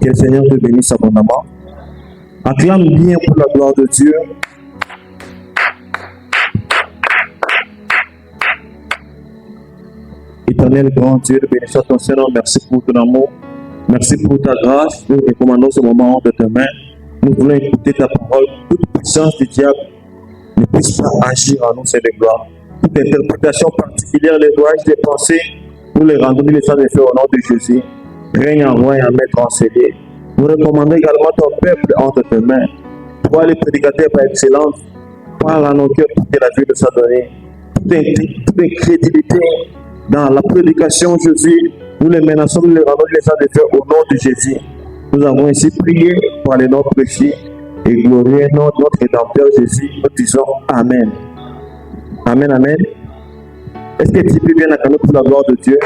Que le Seigneur te bénisse abondamment. Acclame bien pour la gloire de Dieu. Éternel grand Dieu, bénis ton Seigneur, merci pour ton amour, merci pour ta grâce. Nous recommandons ce moment de tes mains. Nous voulons écouter ta parole. Toute puissance du diable ne puisse pas agir en nous, Seigneur de gloire. Toute interprétation particulière, les voyages des pensées, nous les rendons, nous les avons fait au nom de Jésus. Règne en roi et en maître enseigné. Nous recommandons également ton peuple entre tes mains. Toi, les prédicateurs par excellence, parle à nos cœurs pour que la vie nous soit donnée. Toute incrédulité dans la prédication, Jésus, nous les menaçons, nous les rendons, nous les avons fait au nom de Jésus. Nous avons ainsi prié par les noms péchés et glorieux notre Rédempteur Jésus. Nous disons Amen. Amen, Amen. Est-ce que tu peux bien acclamer pour la gloire de Dieu?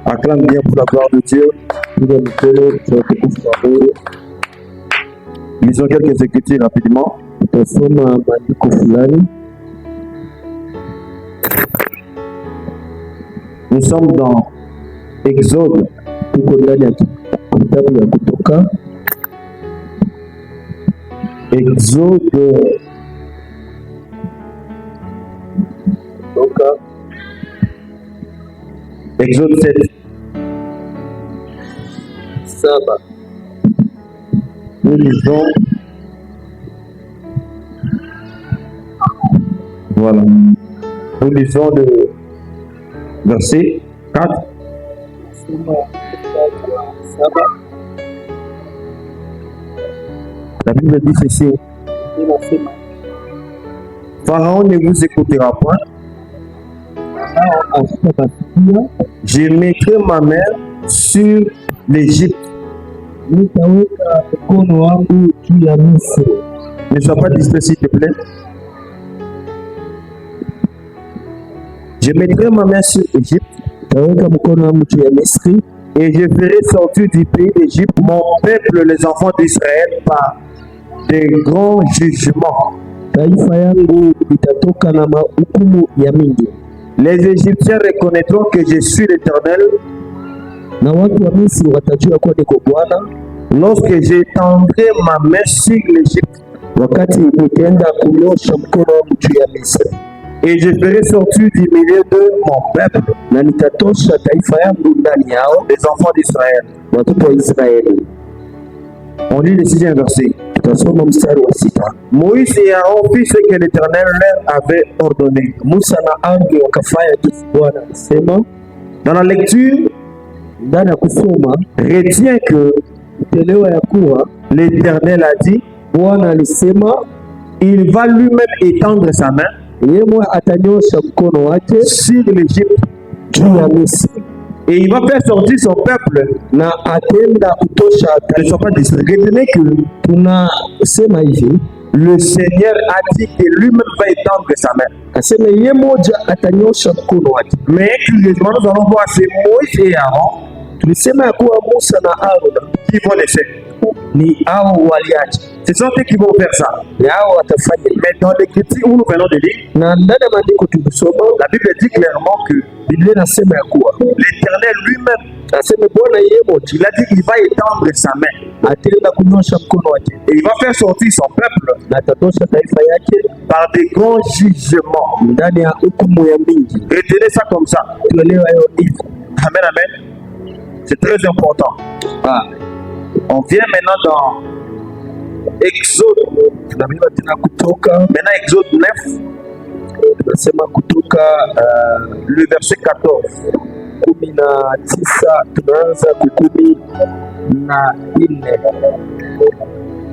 Acclame bien pour la gloire de Dieu. Lisons quelques écritures rapidement. Nous sommes dans Exode. Exode 7. Nous lisons. Voilà. Nous lisons le verset 4. La Bible dit ceci. Pharaon ne vous écoutera point. Je mettrai ma main sur l'Égypte. Ne sois pas distrait, s'il te plaît. Je mettrai ma main sur l'Égypte et je ferai sortir du pays d'Égypte mon peuple, les enfants d'Israël, par des grands jugements. Les Égyptiens reconnaîtront que je suis l'Éternel lorsque j'étendrai ma main sur l'Égypte et je ferai sortir du milieu de mon peuple les enfants d'Israël. On lit le 6e verset. Moïse et Aaron firent ce que l'Éternel leur avait ordonné. Dans la lecture, retiens que l'Éternel a dit, il va lui-même étendre sa main sur l'Égypte et il va faire sortir son peuple. Ne sois pas distrait. Retenez que le Seigneur a dit que lui-même va étendre sa main. Mais curieusement, nous allons voir c'est Moïse et Aaron qui vont laisser. Ce sont eux qui vont faire ça. Mais dans l'écriture où nous venons de lire, la Bible dit clairement que l'Éternel lui-même, il a dit qu'il va étendre sa main et il va faire sortir son peuple par des grands jugements. Retenez ça comme ça. Amen, amen. C'est très important. On vient maintenant dans Exode. Maintenant Exode 9. Le verset 14.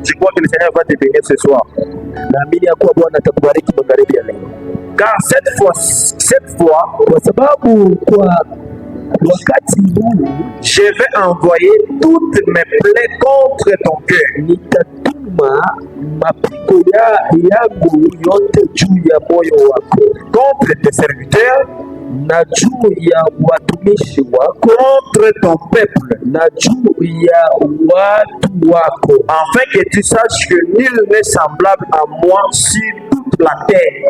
Je crois que le Seigneur va te bénir ce soir. Car cette fois, je vais envoyer toutes mes plaies contre ton cœur. Contre tes serviteurs, contre ton peuple, afin que tu saches que nul n'est semblable à moi sur toute la terre.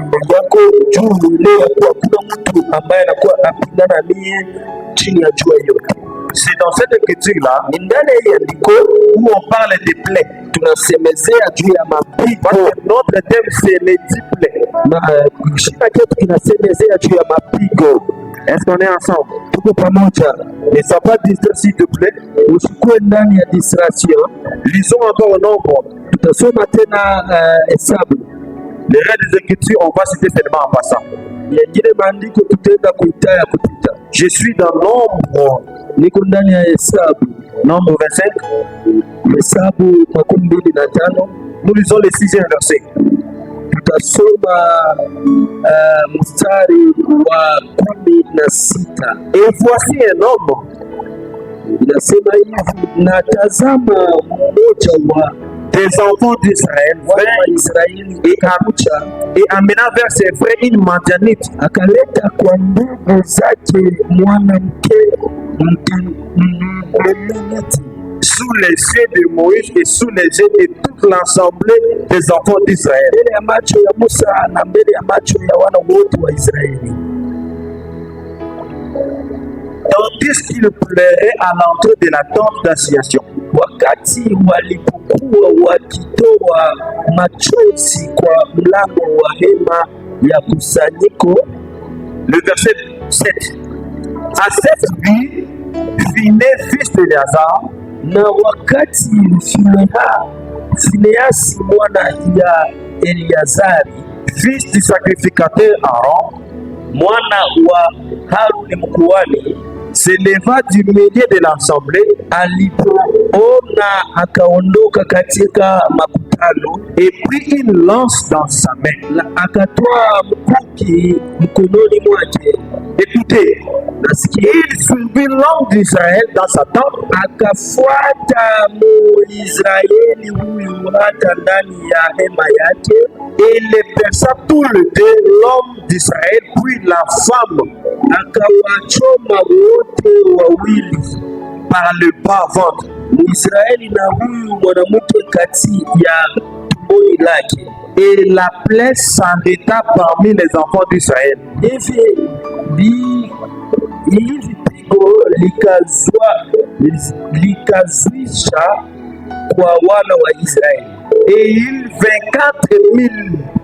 mbele yako juu ile ya kuwa kuna mtu ambaye anakuwa apingana mie chini ya jua yote. C'est dans cette écriture-là Ni ndani ya hii andiko où on parle des plaies. tunasemezea juu ya mapigo. Parce que notre thème, c'est les 10 plaies. Na shina chetu kinasemezea juu ya mapigo. Est-ce qu'on est ensemble? Tuko pamoja. Ne sois pas distrait, s'il te plaît. Usikuwe ndani ya distraction. Lisons encore au nombre. Tutasoma tena hesabu. Les règles des Écritures, on va citer seulement en passant. Yengine maandiko tutaenda kuitaya kupita. Je suis dans Nombre. Niko ndani ya hesabu. Nombre 25. Hesabu 25. Nous lisons le 6e verset. Tutasoma mstari wa 16. Et voici un homme Inasema hivi, na tazama mmoja wa des enfants d'Israël wana wa Israeli et amena vers ses frères une Madianite akaleta kwa ndugu zake mwanamke Mmidianiti sous les yeux de Moïse et sous les yeux de toute l'assemblée des enfants d'Israël. mbele ya macho ya Musa na mbele ya macho ya wana wote wa Israeli, Tandis qu'il pleurait à l'entrée de la tente d'assignation. wakati walipokuwa wakitoa machozi kwa mlango wa hema ya kusanyiko. Le verset 7. À cette vie, Phiné, fils d'Éléazar, Na wakati Fineasi mwana ya Eleazari fils du sacrificateur Aaron, mwana wa Haruni mkuhani se leva du milieu de l'assemblée alipoona akaondoka katika makutano, et prit une lance dans sa main. na akatoa mkuki mkononi mwake. Écoutez, Nasikia il suivit l'homme d'Israël dans sa tente akafuata Muisraeli huyu hata ndani ya hema yake, et il perça tout le deux, l'homme d'Israël, puis la femme, akawachoma wote wawili, par le bas-ventre. Muisraeli na huyu mwanamke kati ya tumboni lake. Et la plaie s'arrêta parmi les enfants d'Israël. Hivi pigo likazwisha kwa wana wa Israeli, Et il 24 000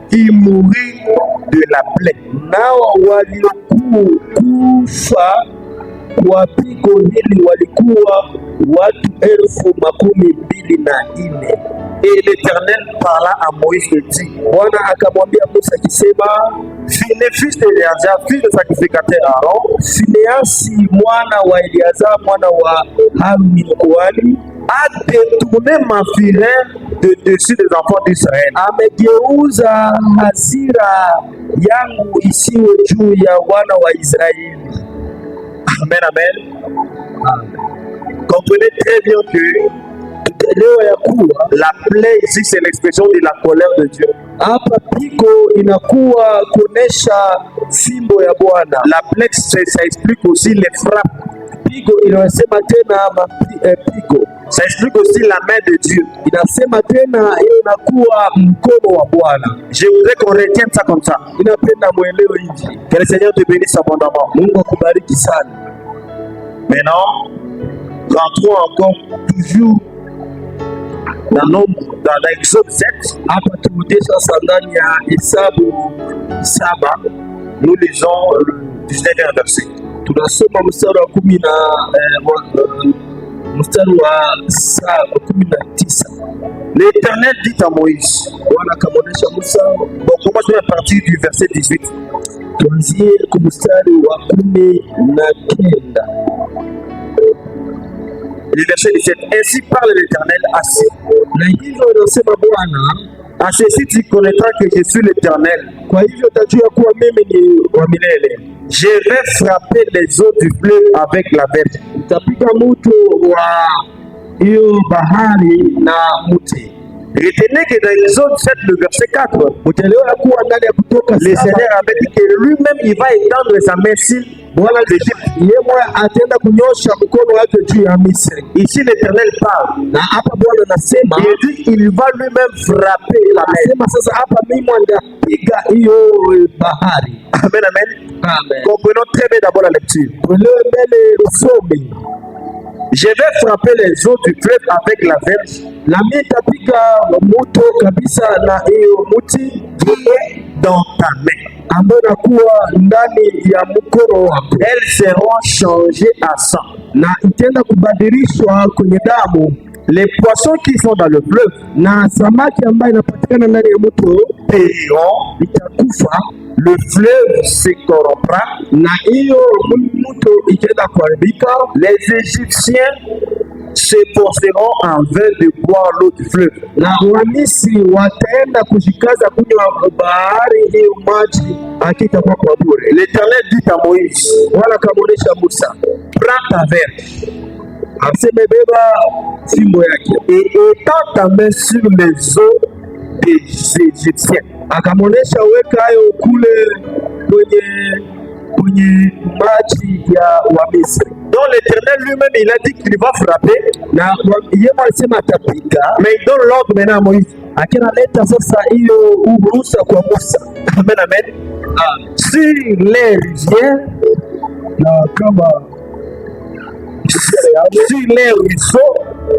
qui mourirent de la plaie. nao waliokufa kwa pigo hili walikuwa watu 24,000. Et l'Éternel parla à Moïse et dit, Bwana akamwambia Musa akisema, Phiné, fils d'Éléazar, fils du sacrificateur Aaron, Fineasi mwana wa Eleazar mwana wa Haruni mkuhani a détourné ma fureur de dessus des enfants d'Israël. amegeuza hasira yangu isiwe juu ya wana wa Israeli. Amen, amen. Comprenez très bien que Tutaelewa ya kuwa la plaie ici, c'est l'expression de la colère de Dieu. hapa pigo inakuwa kuonesha fimbo ya Bwana. La plaie, ça explique aussi les frappes. Pigo inasema tena pigo Ça explique aussi la main de Dieu. inasema tena hiyo inakuwa mkono wa Bwana. Je voudrais qu'on retienne ça comme ça. Inapenda mwelewe hivi. Que le Seigneur te bénisse abondamment. Mungu akubariki sana. Maintenant, rentrons encore toujours dans l'Exode 7. Hapa turudie sasa ndani ya Hesabu 7. Nous lisons le 19e verset. Tunasoma mstari wa 19. L'Éternel dit à Moïse, Bwana akamwonyesha Musa. bon, commençons à partir du verset 18. Tuanzie kwa mstari wa 19. Le verset 17. Ainsi parle l'Éternel ainsi. Na hivyo anasema Bwana, À ceci tu connaîtras que je suis l'Éternel. kwa hivyo utajua kuwa mimi ni wa milele. Je vais frapper les eaux du fleuve avec la verge. Nitapiga mto wa hiyo bahari na mti. Retenez que dans l'Exode 7, le verset 4, Utaelewa kuwa ndani ya Kutoka le 7, Seigneur avait dit que lui-même il va étendre sa main sur Bwana yeye ataenda kunyosha mkono wake juu ya Misri. Ici l'Éternel parle. Na hapa Bwana anasema Il dit il va lui-même frapper la mer. Anasema sasa hapa mimi ndapiga hiyo bahari. Amen, amen. Amen. Comprenons très bien d'abord la lecture. Tuelewe mbele usomi. Je vais frapper les eaux du fleuve avec la verge. Na mimi nitapiga moto kabisa na hiyo mti dans ta main, ambayo inakuwa ndani ya mkono wako. Elles seront changées à sang. Na itaenda kubadilishwa kwenye damu. Les poissons qui sont dans le fleuve, na samaki ambayo inapatikana ndani ya mto périront, itakufa. Le fleuve se corrompra, na hiyo mto itaenda kuharibika. Les Égyptiens se forceront en vain de boire l'eau du fleuve, na Wamisri wataenda kujikaza kunywa bahari hiyo maji, hakika kwa bure. L'Éternel dit à Moïse, Bwana akamwonyesha Musa, prends ta verge, aseme beba fimbo yake, et étends ta main sur les eaux des Égyptiens. Akamwonyesha weka hayo kule kwenye maji ya Wamisri. Donc l'Éternel lui-même il a dit qu'il va frapper, na yeye alisema atapiga, mais il donne l'ordre maintenant à Moïse. Akinaleta sasa hiyo uruhusa kwa Musa. Amen, amen. Sur les rivières, na kama sur les ruisseaux,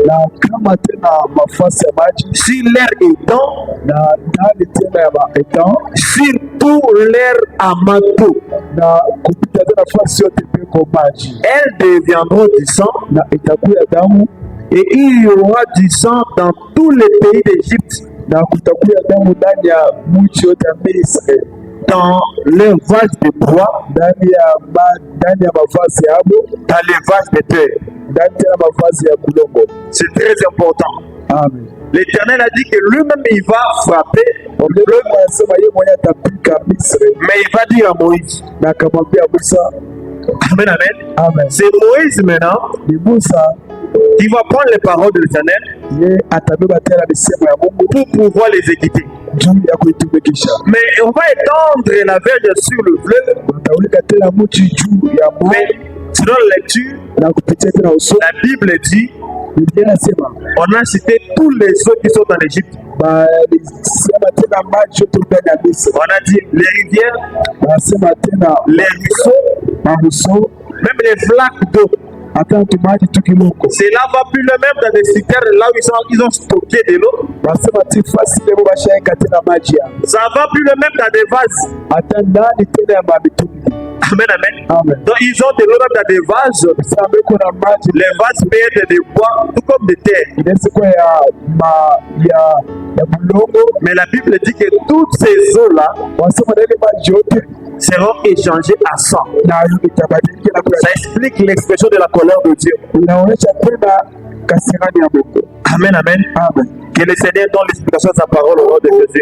na kama tena mafasi ya maji, sur l'air étang, na ndani tena ya maetang, sur tout l'air amato, na kupita tena nafasi yote peko maji. Elles deviendront du sang, na itakuwa damu, et il y aura du sang dans tous les pays d'Égypte, na kutakuwa damu ndani ya mji yote ya Misri, dans les vases de bois, ndani ya mavazi yabo, dans les vases de terre. ndani ya mavazi ya kulongo. C'est très important. Amen. L'Éternel a dit que lui-même il va frapper, mais il va dire à Moïse. Amen, amen. Amen. C'est Moïse maintenant qui va prendre les paroles de l'Éternel pour pouvoir les exécuter. Mais on va étendre la verge sur le fleuve. Mais selon la lecture, la Bible dit, on a cité tous les eaux qui sont en Égypte. On a dit les rivières, les ruisseaux, même les flaques d'eau. Cela va plus le même dans des citernes là où ils ont stocké de l'eau. Ça va plus le même dans des vases. Amen, amen. Amen. Donc ils ont de l'eau même dans des vases. Les vases made de bois, tout comme de terre. Mais la Bible dit que toutes ces eaux-là seront échangées à sang. Ça explique l'expression de la colère de Dieu. Amen, amen. Amen. Que le Seigneur donne l'explication de sa parole au nom de Jésus.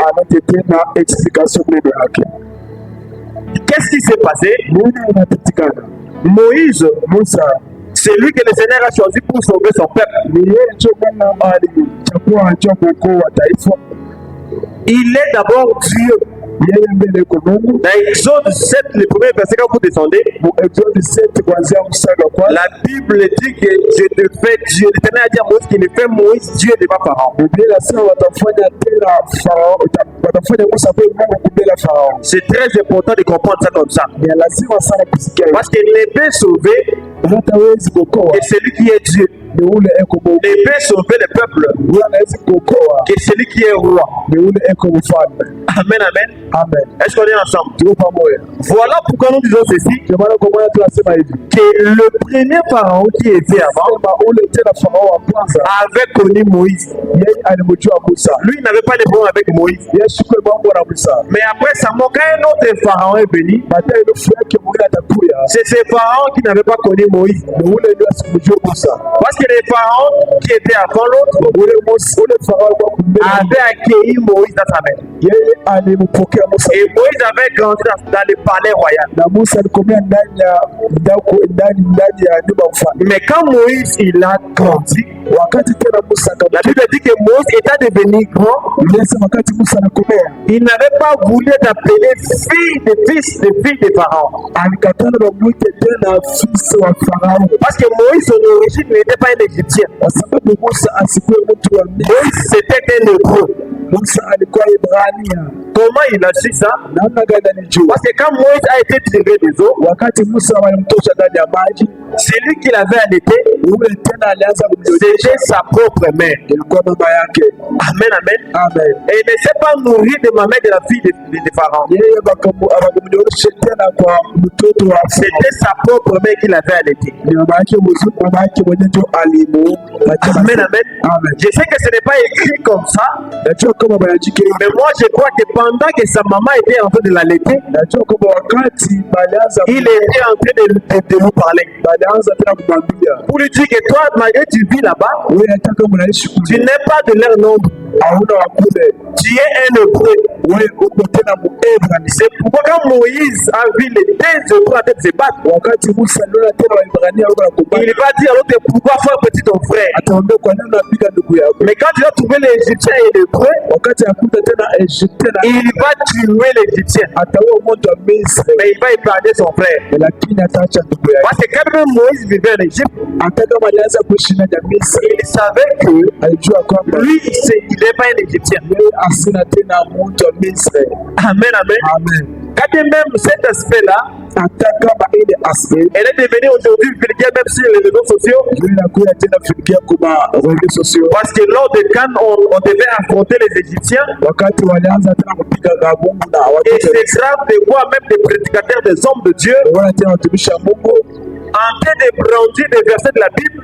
Qu'est-ce qui s'est passé? Moïse, c'est lui que le Seigneur a choisi pour sauver son peuple. Il est d'abord Dieu. Dans Exode 7, le premier verset, quand vous descendez, la Bible dit que je te fais Dieu. L'Éternel a dit à Moïse qu'il fait Moïse Dieu devant Pharaon. C'est très important de comprendre ça comme ça. Parce que l'épée sauvée, et celui qui est Dieu. L'épée sauver le peuple, et celui qui est roi. Amen, amen. Amen. Est-ce qu'on est ensemble? Voilà pourquoi nous disons ceci, que le premier pharaon qui était avant avait connu Moïse. Lui il n'avait pas de problème avec Moïse. Mais après ça, quand un autre pharaon est venu, c'est ce pharaon qui n'avait pas connu Moïse. Parce que les pharaons qui étaient avant l'autre avaient accueilli Moïse dans sa main. Et Moïse avait grandi dans le palais royal. Mais quand Moïse il a grandi, la Bible dit que Moïse était devenir grand, il n'avait pas voulu être appelé fils de Pharaon. Parce que Moïse, son origine, n'était pas un Égyptien. Moïse, c'était un hébreu. Comment il a su ça? Parce que quand Moïse a été tiré des eaux, c'est lui qui l'avait allaité, c'était sa propre mère. Amen, amen. Et il ne s'est pas nourri de ma mère, de la fille de Pharaon. C'était sa propre mère qui l'avait allaité. Amen, amen. Je sais que ce n'est pas écrit comme ça, mais moi je crois que pendant que sa maman était en train de l'allaiter, il était en train de nous parler. Pour lui dire que toi, malgré que tu vis là-bas, tu n'es pas de leur nombre. Tu es un hébreu. C'est pourquoi quand Moïse a vu les deux hébreux en train de se battre, il va dire à l'autre, pourquoi faire petit ton frère? Mais quand tu vas trouver l'Égyptien et l'hébreu, il va tuer l'Égyptien. Mais il va épargner son frère. Parce que quand même Moïse vivait en Égypte, il savait que lui, il n'est pas un Égyptien. Amen, amen. Quand même cet aspect-là, elle est devenue aujourd'hui vulgaire même sur les réseaux sociaux. Parce que lors de quand on devait affronter les Égyptiens, et c'est grave de voir même des prédicateurs, des hommes de Dieu, en train de brandir des versets de la Bible,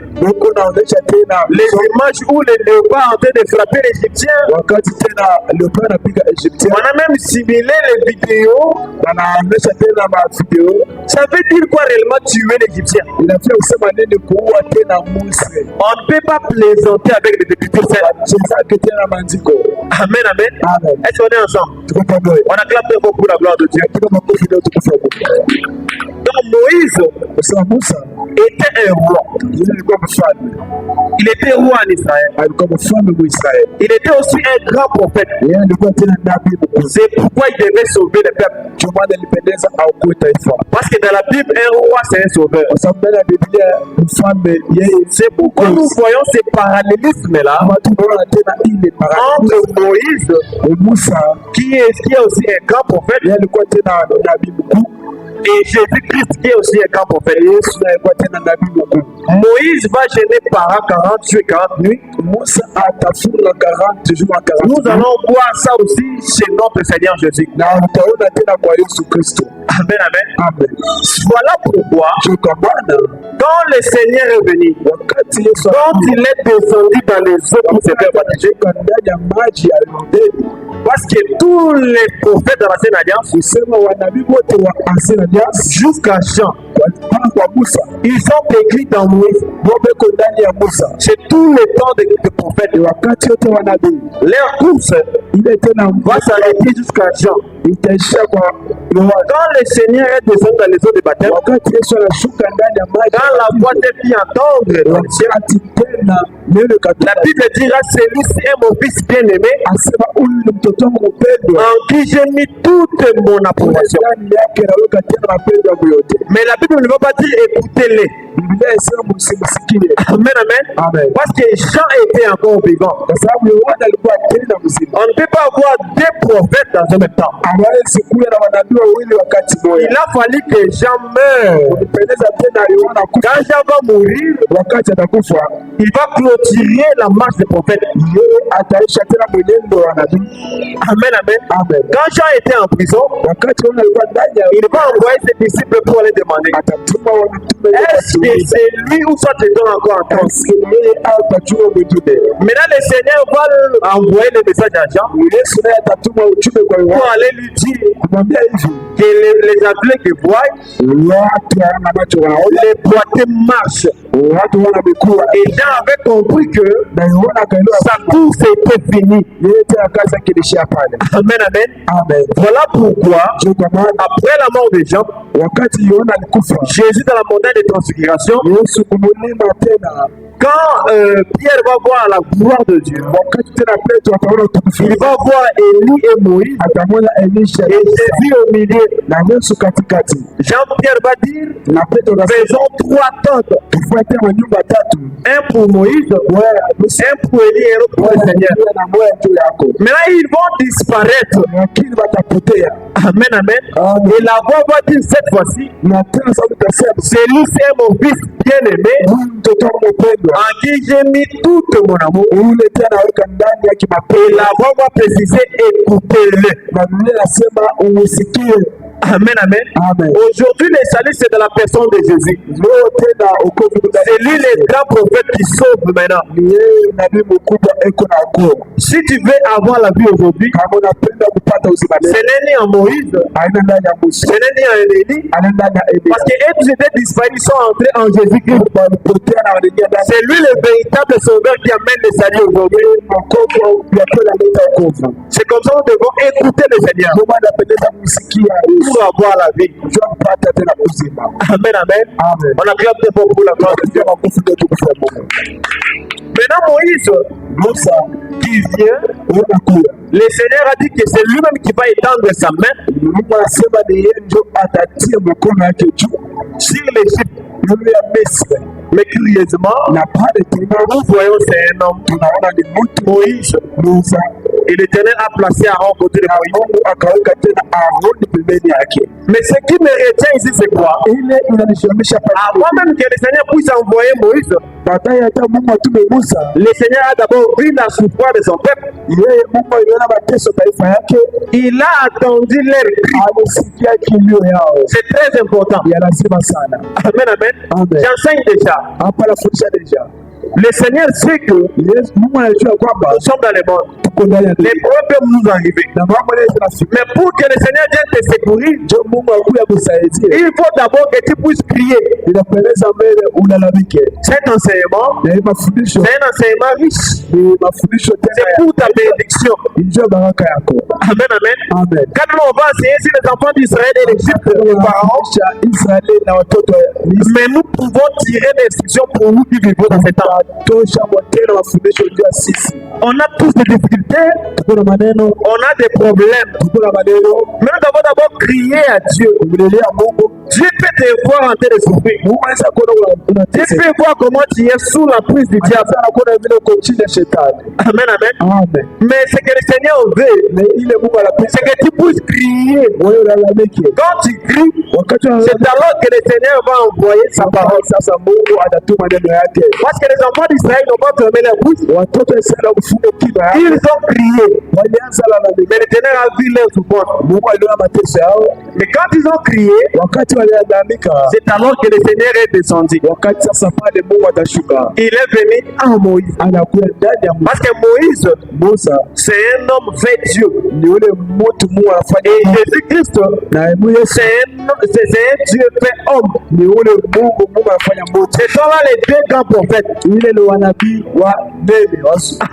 les images où les léopards en train de frapper l'Égyptien. On a même simulé les vidéos. Ça veut dire quoi réellement tuer l'Égyptien? On ne peut pas plaisanter avec les députés. Amen, amen. Est-ce qu'on est ensemble? On acclame très fort pour la gloire de Dieu. Donc Moïse était un roi. Il était roi en Israël. Il était aussi un grand prophète. C'est pourquoi il devait sauver le peuple. Parce que dans la Bible, un roi c'est un sauveur. C'est pourquoi nous voyons ces parallélismes-là entre Moïse, qui est aussi un grand prophète, et Jésus-Christ qui est aussi un grand prophète. Moïse va gêner Pharaon 40 jours et 40 nuits. Nous allons voir ça aussi chez notre Seigneur Jésus. Amen, amen. Voilà pourquoi, quand le Seigneur est venu, quand il est descendu dans les eaux pour se faire baptiser, parce que tous les prophètes de l'Ancienne Alliance, jusqu'à Jean, ils sont écrits dans Moïse. C'est tout le temps des prophètes. Leur course va s'arrêter jusqu'à Jean. Quand le Seigneur est descendu dans les eaux de baptême, quand la voix te fit entendre, la Bible dira: celui-ci est mon fils bien-aimé, en qui j'ai mis toute mon approbation. Mais la Bible ne veut pas dire écoutez-les. Amen, amen. Parce que Jean était encore vivant. On ne peut pas avoir deux prophètes dans un même temps. Il a fallu que Jean meure. Quand Jean va mourir, il va clôturer la marche des prophètes. Amen, amen. Quand Jean était en prison, il va envoyer ses disciples pour aller demander: est-ce que c'est lui ou soit tu donnes encore un temps? Maintenant le Seigneur va envoyer le message à Jean pour aller lui dire que les aveugles voient, les boiteux marchent. Et Jean avait compris que sa course était finie. Amen, amen. Voilà pourquoi, après la mort de Jean, Jésus dans la montagne de transfiguration Quand Pierre va voir la gloire de Dieu, wakati tena Petro ataona utukufu, il va voir Élie et Moïse atamwona Elisha et Jésus au milieu. na Yesu katikati. Jean-Pierre va dire, Na Petro anasema faisons 3 tentes, tufuate manyumba tatu, un pour Moïse, un pour Élie et l'autre pour le Seigneur. na moya juu yako, Maintenant, ils vont disparaître. lakini watapotea. Amen, amen. Et la voix va dire cette fois-ci, Na tena sauti itasema, celui-ci est mon fils bien-aimé, huyu mtoto wangu mpendwa, en qui j'ai mis tout mon amour. ule tena naweka ndani yake Et mapenzi. la voix va préciser, écoutez-le. Na Biblia inasema umsikie. Amen, amen. Amen. Aujourd'hui, le salut, c'est dans la personne de Jésus. Leo tena ukovu C'est lui le grand prophète qui sauve maintenant. ni yeye nabii mkubwa eko na nguvu. Si tu veux avoir la vie aujourd'hui, Kama unapenda kupata uzima ce leo, n'est ni en Moïse, aina ndani ya Musa, ce n'est ni en Élie, aina ndani ya Elia. parce qu'ils étaient disparus, ils sont entrés en Jésus-Christ. Walipotea na waliingia ndani. C'est lui le véritable sauveur qui amène le salut aujourd'hui. Wokovu ya kweli analeta wokovu. C'est comme ça que nous devons écouter le Seigneur Ndio maana napendeza kumsikia Yesu, pour avoir la vie. ndio kupata tena uzima. Amen, amen. Amen. On acclame très fort pour la gloire de Dieu. Ndio makofi ndio tukufu ya Mungu. Maintenant, Moïse, Musa qui vient, anakuja. le Seigneur a dit que c'est lui-même qui va étendre sa main Mungu anasema ni yeye ndio atatia mkono wake juu sur l'Égypte. juu ya Misri. Mais curieusement, Na pale tena nous voyons c'est un homme, tunaona ni mtu Moïse, Musa, et l'Éternel a placé Aaron à côté de na Moïse. Mungu akaweka tena Aroni pembeni yake. Mais ce qui me retient ici, c'est quoi? Ile inanishomisha pale. Avant même que le Seigneur puisse envoyer Moïse, Baadaye hata Mungu atume Musa, le Seigneur a d'abord vu la souffrance de son peuple. yeye Mungu aliona mateso taifa yake, Il a attendu leur cri. alisikia kilio yao. C'est très important. Ya lazima sana. Amen, amen. Amen. J'enseigne déjà. Hapa nafundisha deja. Le Seigneur sait que nous Yesu Mungu anajua kwamba sommes dans le monde. tuko ndani ya Les problèmes peuvent nous arriver. na mambo leo tunafika. Mais pour que le Seigneur vienne te secourir, Ndio Mungu akuja kusaidia. il faut d'abord que tu puisses crier. Inapeleza mbele ulalamike. Cet enseignement, Na hii mafundisho c'est un enseignement riche. ni mafundisho C'est tena pour ta bénédiction. ndio baraka yako. Amen, amen. Amen. Quand on va enseigner sur les enfants d'Israël et l'Égypte, les parents, Israeli na watoto wa Misri. mais nous pouvons tirer des instructions pour nous qui vivons dans ces temps. Tosha tena mafundisho juu ya sisi. On a tous des difficultés, Tuko na maneno, on a des problèmes. tuko na maneno. Mais nous devons d'abord crier à Dieu. Kumlilia Mungu. Dieu peut te voir en train de souffrir. Mungu anaweza kuona Dieu unateseka. peut voir comment tu es sous la prise du diable. Anaweza kuona vile uko chini ya shetani. Amen, amen. Amen. Mais ce que le Seigneur veut, Na ile Mungu anapenda c'est que tu puisses crier. wewe ulalamike. Quand tu cries, Wakati c'est unalalamika alors que le Seigneur va envoyer sa parole. sasa Mungu anatuma neno yake. Parce que les enfants d'Israël n'ont pas fermé leur bouche. Watoto wa Israeli wakufunga kinywa yao. Ils ont crié. Walianza lalamika. Mais l'Éternel a vu leur souffrance. Mungu aliona mateso yao. Mais quand ils ont crié, Wakati walilalamika, c'est alors que le Seigneur est descendu. wakati sasa pale Mungu atashuka. Il est venu en Moïse. Anakuja ndani ya Parce que Moïse, Musa. c'est un homme fait Dieu. Ni ule mtu Mungu anafanya. Et Jésus-Christ, Na Yesu c'est un Dieu fait homme. ni ule Mungu anafanya mtu. Ce sont là les deux grands prophètes. Ile ni wanabii wa nene.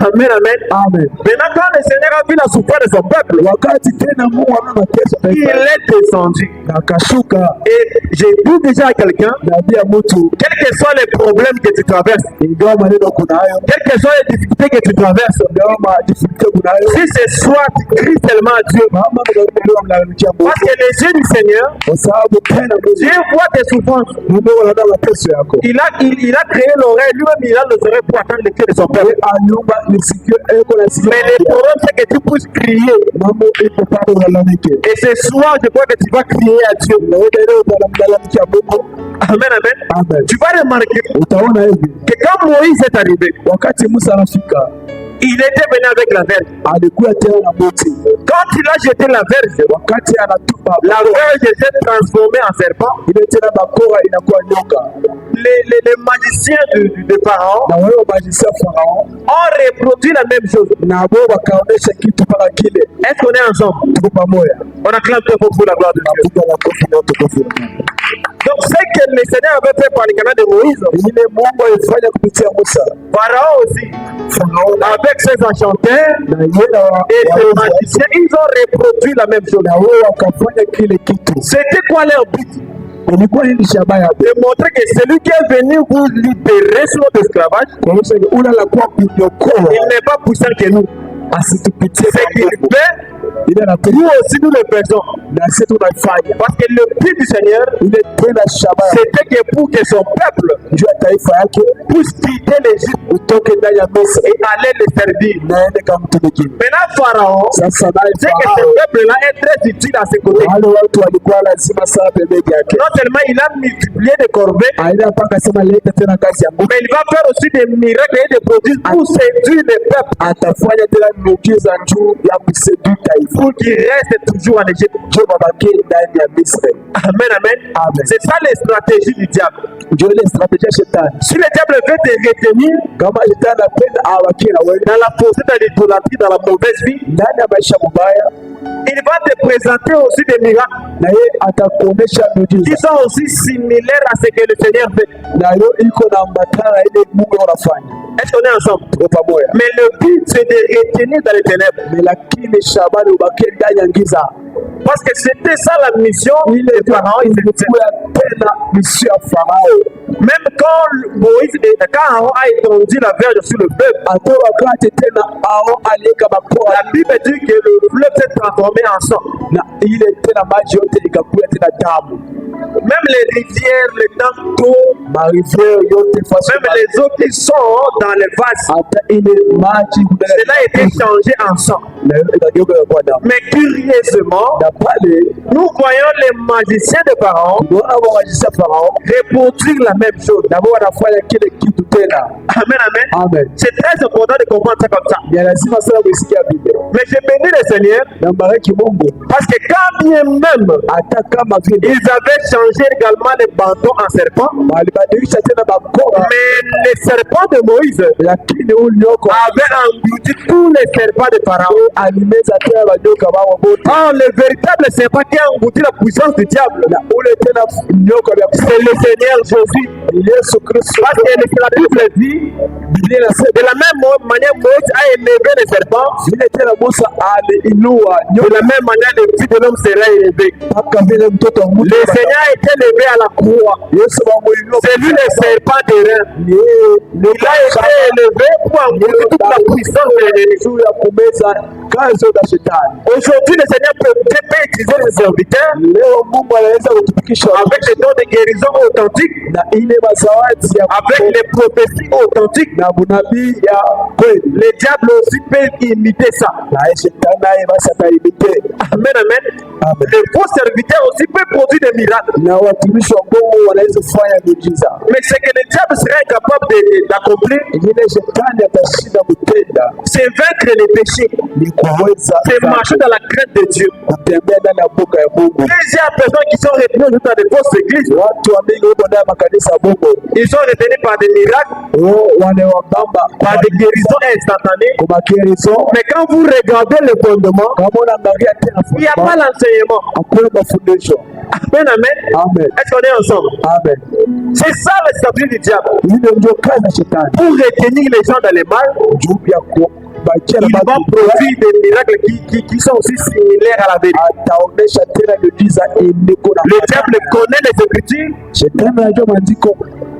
Amen, amen. Amen. Maintenant, quand le Seigneur a vu la souffrance de son peuple, Wakati tena Mungu ana mateso il taifa est descendu. na akashuka Et j'ai dit déjà à quelqu'un, na bia mtu quels que soient les problèmes que tu traverses, ingawa maneno kunayo, quelles que soient les difficultés que tu traverses, ingawa majifunike kunayo, si ce soir tu cries seulement à Dieu, mama mnaelewa mlalamikia Mungu parce que les yeux du Seigneur, kwa sababu tena Dieu voit tes souffrances. Mungu anaona mateso yako. Il a créé l'oreille, lui-même il a les oreilles pour attendre le cri de son peuple. Aliumba nisikio eko na sikio. Mais le problème c'est que tu puisses crier. Mambo iko pale ulalamike. Et ce soir, je crois que tu vas crier à Dieu. Na wewe leo unamlalamikia Mungu. Amen, amen. Amen. Tu vas remarquer Utaona hivi que quand Moïse est arrivé, wakati Musa anafika il était venu avec la verge. alikuwa tena na moti. Quand il a jeté la verge, Wakati anatupa la verge s'est transformée en serpent. ile tena bakora inakuwa nyoka. Les magiciens de Pharaon Na wewe majisia Farao ont reproduit la même chose. na wao wakaonesha kitu mpaka kile. Est-ce qu'on est ensemble? Tuko pamoja. On acclame très fort pour la gloire de Dieu. Piga makofi na utukufu wa Mungu. Donc, ce que le Seigneur avait fait par le canal de Moïse, Ile Mungu alifanya kupitia Musa. Pharaon aussi, Farao avec ses enchanteurs na yeye et ses magiciens, ils ont reproduit la même chose. na wao wakafanya kile kitu. C'était quoi leur but? Ilikuwa nini shabaha yake? De montrer que celui qui est venu vous libérer sur notre esclavage, Kuonyesha ule alikuwa kuniokoa il n'est pas puissant que nous. asitupitie C'est qu'il mambo. fait, Ile anapenda nous aussi nous le faisons. na sisi tunaifanya. Parce que le but du Seigneur, Ile tena shabaha c'était que pour que son peuple juu ya taifa yake puisse quitter l'Égypte utoke ndani ya Misri et aller le servir. naende kamtumikia. Maintenant, Pharaon, Sasa naye c'est que ce Farao, peuple-là est très utile à ses côtés. wale watu walikuwa lazima sana pembeni yake. Non seulement il a multiplié des corvées, Aina mpaka sema leta tena kazi ya Mungu, mais il va faire aussi des miracles et des prodiges pour séduire les peuples, atafanya tena miujiza juu ya kuseduka taifa pour qu'ils restent toujours en Égypte. juu babakie ndani ya Misri. Amen, amen. Amen. C'est ça les stratégies du diable. Ndio ile strategia shetani. Si le diable veut te retenir Kama shetani anapenda awakie na wewe dans la pensée, dans l'idolâtrie, dans la mauvaise vie, ndani ya maisha mabaya, il va te présenter aussi des miracles na yeye atakuonesha qui miujiza sont aussi similaires à ce que le Seigneur fait. na hiyo iko na ambatana na ile Mungu anafanya. Est-ce qu'on est ensemble? Tuko pamoja. Mais le but, c'est de retenir dans les ténèbres. Mais lakini Shabani ubakie ndani ya giza. Parce que c'était ça la mission Ile de Pharaon. ilikuwa tena mission ya Farao. Même quand Aaron a étendu la verge sur le fleuve, Hata wakati tena Aaron aliweka mapora la Bible dit que le fleuve s'est transformé en sang. na ile tena maji yote ikakuwa tena damu. Même les rivières, les dents d'eau, Marivière yote fasi même les eaux qui sont dans les vases, hata ile maji cela a été changé en sang. na ikageuka kuwa damu. Mais curieusement, Na pale nous voyons les magiciens de Pharaon tunaona wawajisa Farao reproduire la même chose. na wao wanafanya kile kitu tena. Amen, amen. Amen. C'est très important de comprendre ça comme ça. Ni lazima sana kusikia Biblia. Mais je bénis le Seigneur Na bariki Mungu parce que quand bien même hata kama vile ils avaient changé également les bâtons en serpents, walibadilisha tena bakora, mais les serpents de Moïse lakini ulioko avaient englouti tous les serpents de Pharaon. alimeza tena banyoka wao wote, Or, le véritable serpent qui a englouti la puissance du diable, na ule tena nyoka vya c'est le Seigneur Jésus. Yesu Kristo. Parce que la Bible dit, Biblia inasema de la même manière, Moïse a élevé les serpents, vile tena Musa aliinua de nyoka la même manière, le Fils de l'homme sera élevé. mpaka vile mtoto wa mtu Le Seigneur a été élevé à la croix. Yesu wamuinua, C'est lui le serpent de rein. ni yeye Il a été élevé pour engloutir toute la puissance de l'ennemi. juu ya kumeza kazi za shetani. Aujourd'hui, le Seigneur peut utiliser les serviteurs Leo Mungu anaweza kutumikisha avec les dons de guérison authentiques, na ile mazawadi ya avec les prophéties authentiques. na unabii ya kweli, Les diables aussi peuvent imiter ça. na shetani naye basi ataimite. Amen, amen. Amen. Les faux serviteurs aussi peuvent produire des miracles. Na watumishi wa Mungu wanaweza kufanya miujiza, Mais ce que le diable serait incapable d'accomplir, ile shetani atashinda kutenda c'est vaincre les péchés. ni kuweza C'est marcher dans la crainte de Dieu. kutembea ndani ya mbuga ya Mungu. Plusieurs personnes qui sont retenues dans des fausses églises, Watu wa mingi huko ndani ya makanisa ya Mungu ils sont retenus par des miracles, wanawabamba par des guérisons instantanées. kwa makerizo. Mais quand vous regardez le fondement, Kama unaangalia tena il n'y a pas l'enseignement. hakuna mafundisho. Amen, amen. Amen. Est-ce qu'on est ensemble? Amen. C'est ça la stratégie du diable. Ile ndio kazi ya shetani Pour retenir les gens dans les mal, juu ya kubakia na il va watu, produire des miracles qui sont aussi similaires à la vérité. ataonesha tena miujiza iliko na Le diable connaît les Écritures. shetani anajua maandiko,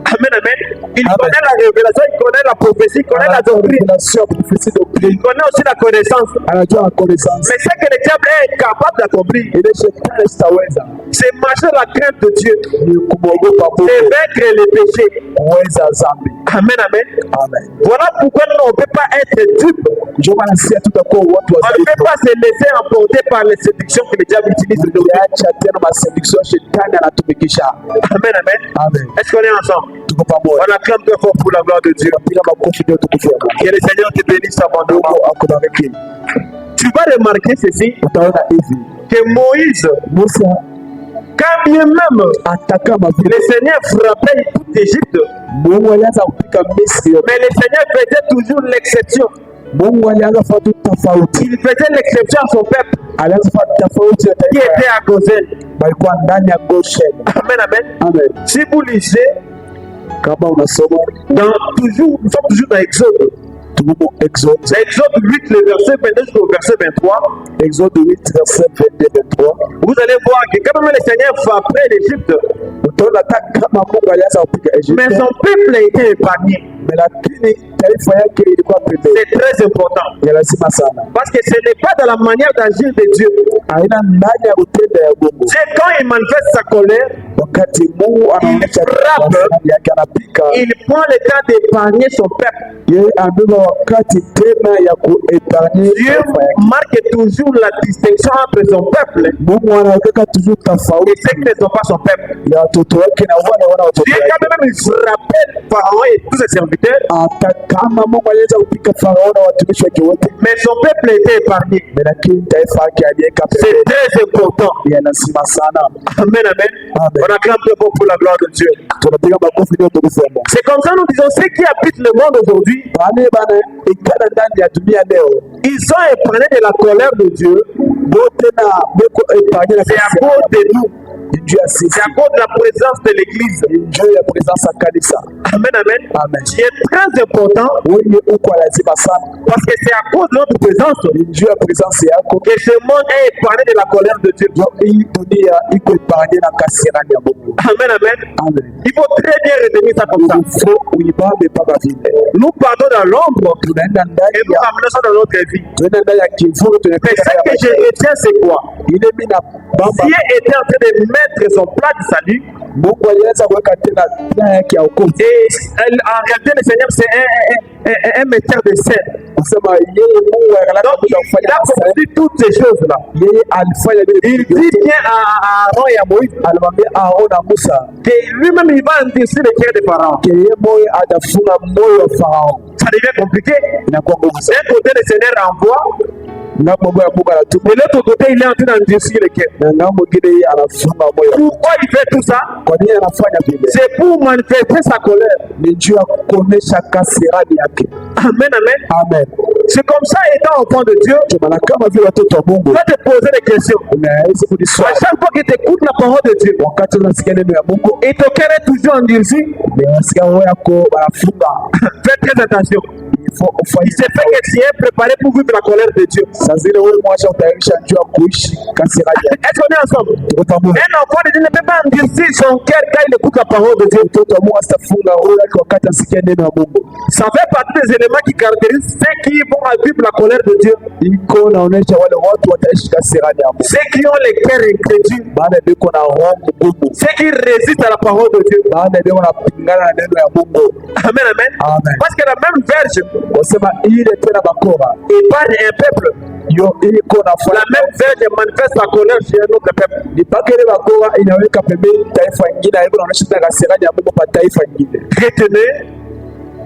Amen, amen. Il Amen. connaît la révélation, il connaît la prophétie, il connaît la doctrine. révélation, prophétie, doctrine, Il connaît aussi la connaissance. anajua la connaissance. Mais ce que le diable est incapable d'accomplir, Ile shetani sitaweza c'est marcher dans la crainte de Dieu. ni kumwogopa C'est Mungu, vaincre les péchés. kuweza dhambi. Amen, amen. Amen. Voilà pourquoi nous, on ne peut pas être dupes. Ndio maana sisi tutakuwa watu On ne peut wazaifu. pas se laisser emporter par les séductions que le diable utilise aujourd'hui. Tuliacha tena maseduction shetani anatumikisha. Amen, amen. Amen. Est-ce qu'on est ensemble? Tuko pamoja. On acclame très fort pour la gloire de Dieu. Piga makofi ndio tukufu ya Mungu. Que le Seigneur te bénisse abondamment. Mungu akubariki. Tu vas remarquer ceci, Utaona hivi que Moïse, Musa quand bien même hata kama vile le Seigneur frappait toute l'Égypte, Mungu alianza kupika Misri yote, mais le Seigneur faisait toujours l'exception. Mungu alianza kufanya tu tofauti, Il faisait l'exception à son peuple alianza kufanya tofauti ya qui taifa était à Gozen. walikuwa ndani ya Goshen. Amen, amen. Amen. Si vous lisez, Kama unasoma nous sommes toujours dans Exode. Tumo Exode. Exode 8, le verset 22 jusqu'au verset 23. Exode 8, verset 22-23. Vous allez voir que quand même le Seigneur frappait l'Égypte, mais son peuple a été épargné. C'est très important. Parce que ce n'est pas dans la manière d'agir de Dieu. Dieu, quand il manifeste sa colère, il frappe, il prend le temps d'épargner son peuple. Dieu marque toujours la distinction entre son peuple et ceux qui ne sont pas son peuple. Dieu, quand même, il rappelle Pharaon et tous ses serviteurs, mais son peuple était épargné. C'est très important. Amen, amen. On acclame Dieu pour la gloire de Dieu. C'est comme ça nous disons, ceux qui habitent le monde aujourd'hui, ils sont épargnés de la colère de Dieu. C'est à cause de nous. C'est à cause de la présence de l'Église. Amen, amen. Qui est très important. Parce que c'est à cause de notre présence que ce monde est épargné de la colère de Dieu. Amen, amen. Il faut très bien retenir ça comme ça. Nous partons dans l'ombre et nous ramenons ça dans notre vie. Mais ce que je retiens, c'est quoi? Dieu était en train de mettre son plat de salut. Et en réalité, le Seigneur, c'est un metteur de scène. Donc, il a compris toutes ces choses-là. Il dit bien à Aaron et à Moïse que lui-même, il va endurcir le cœur de Pharaon. Ça devient compliqué. D'un côté, le Seigneur envoie. De l'autre côté, il est en train d'endurcir le cœur. Pourquoi il fait tout ça? C'est pour manifester sa colère. Amen, amen. C'est comme ça, étant enfant de Dieu, tu vas te poser des questions. À chaque fois que tu écoutes la parole de Dieu, et ton cœur est toujours endurci, fais très attention. Il se fait que tu es préparé pour vivre la colère de Dieu. Est-ce qu'on est ensemble? Un enfant de Dieu ne peut pas endurcir son cœur quand il écoute la parole de Dieu. Ça fait partie des éléments qui caractérisent ceux qui vont vivre la colère de Dieu. Ceux qui ont les cœurs incrédules. Ceux qui résistent à la parole de Dieu. Amen, amen. Parce que la même verge épargne un peuple. La même verge manifeste la colère chez un autre peuple.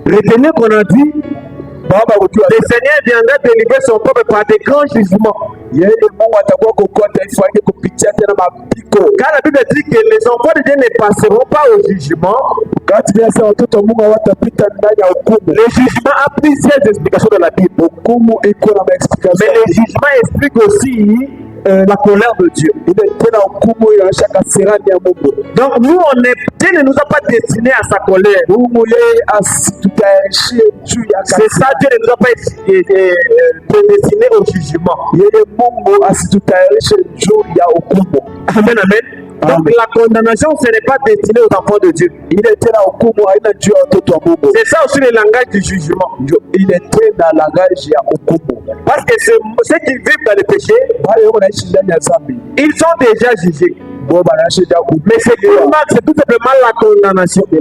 Retenez qu'on a dit, le Seigneur viendra délivrer son peuple par des grands jugements. Car la Bible dit que les enfants de Dieu ne passeront pas au jugement. Le jugement a plusieurs explications dans la Bible. Mais le jugement explique aussi la colère de Dieu. Donc nous, Dieu ne nous a pas destinés à sa colère. C'est ça, Dieu ne nous a pas prédestinés au jugement. Amen, amen. Donc la condamnation, ce n'est pas destiné aux enfants de Dieu. C'est ça aussi le langage du jugement. Parce que ceux qui vivent dans le péché, ils sont déjà jugés. Mais c'est tout simplement la condamnation. Le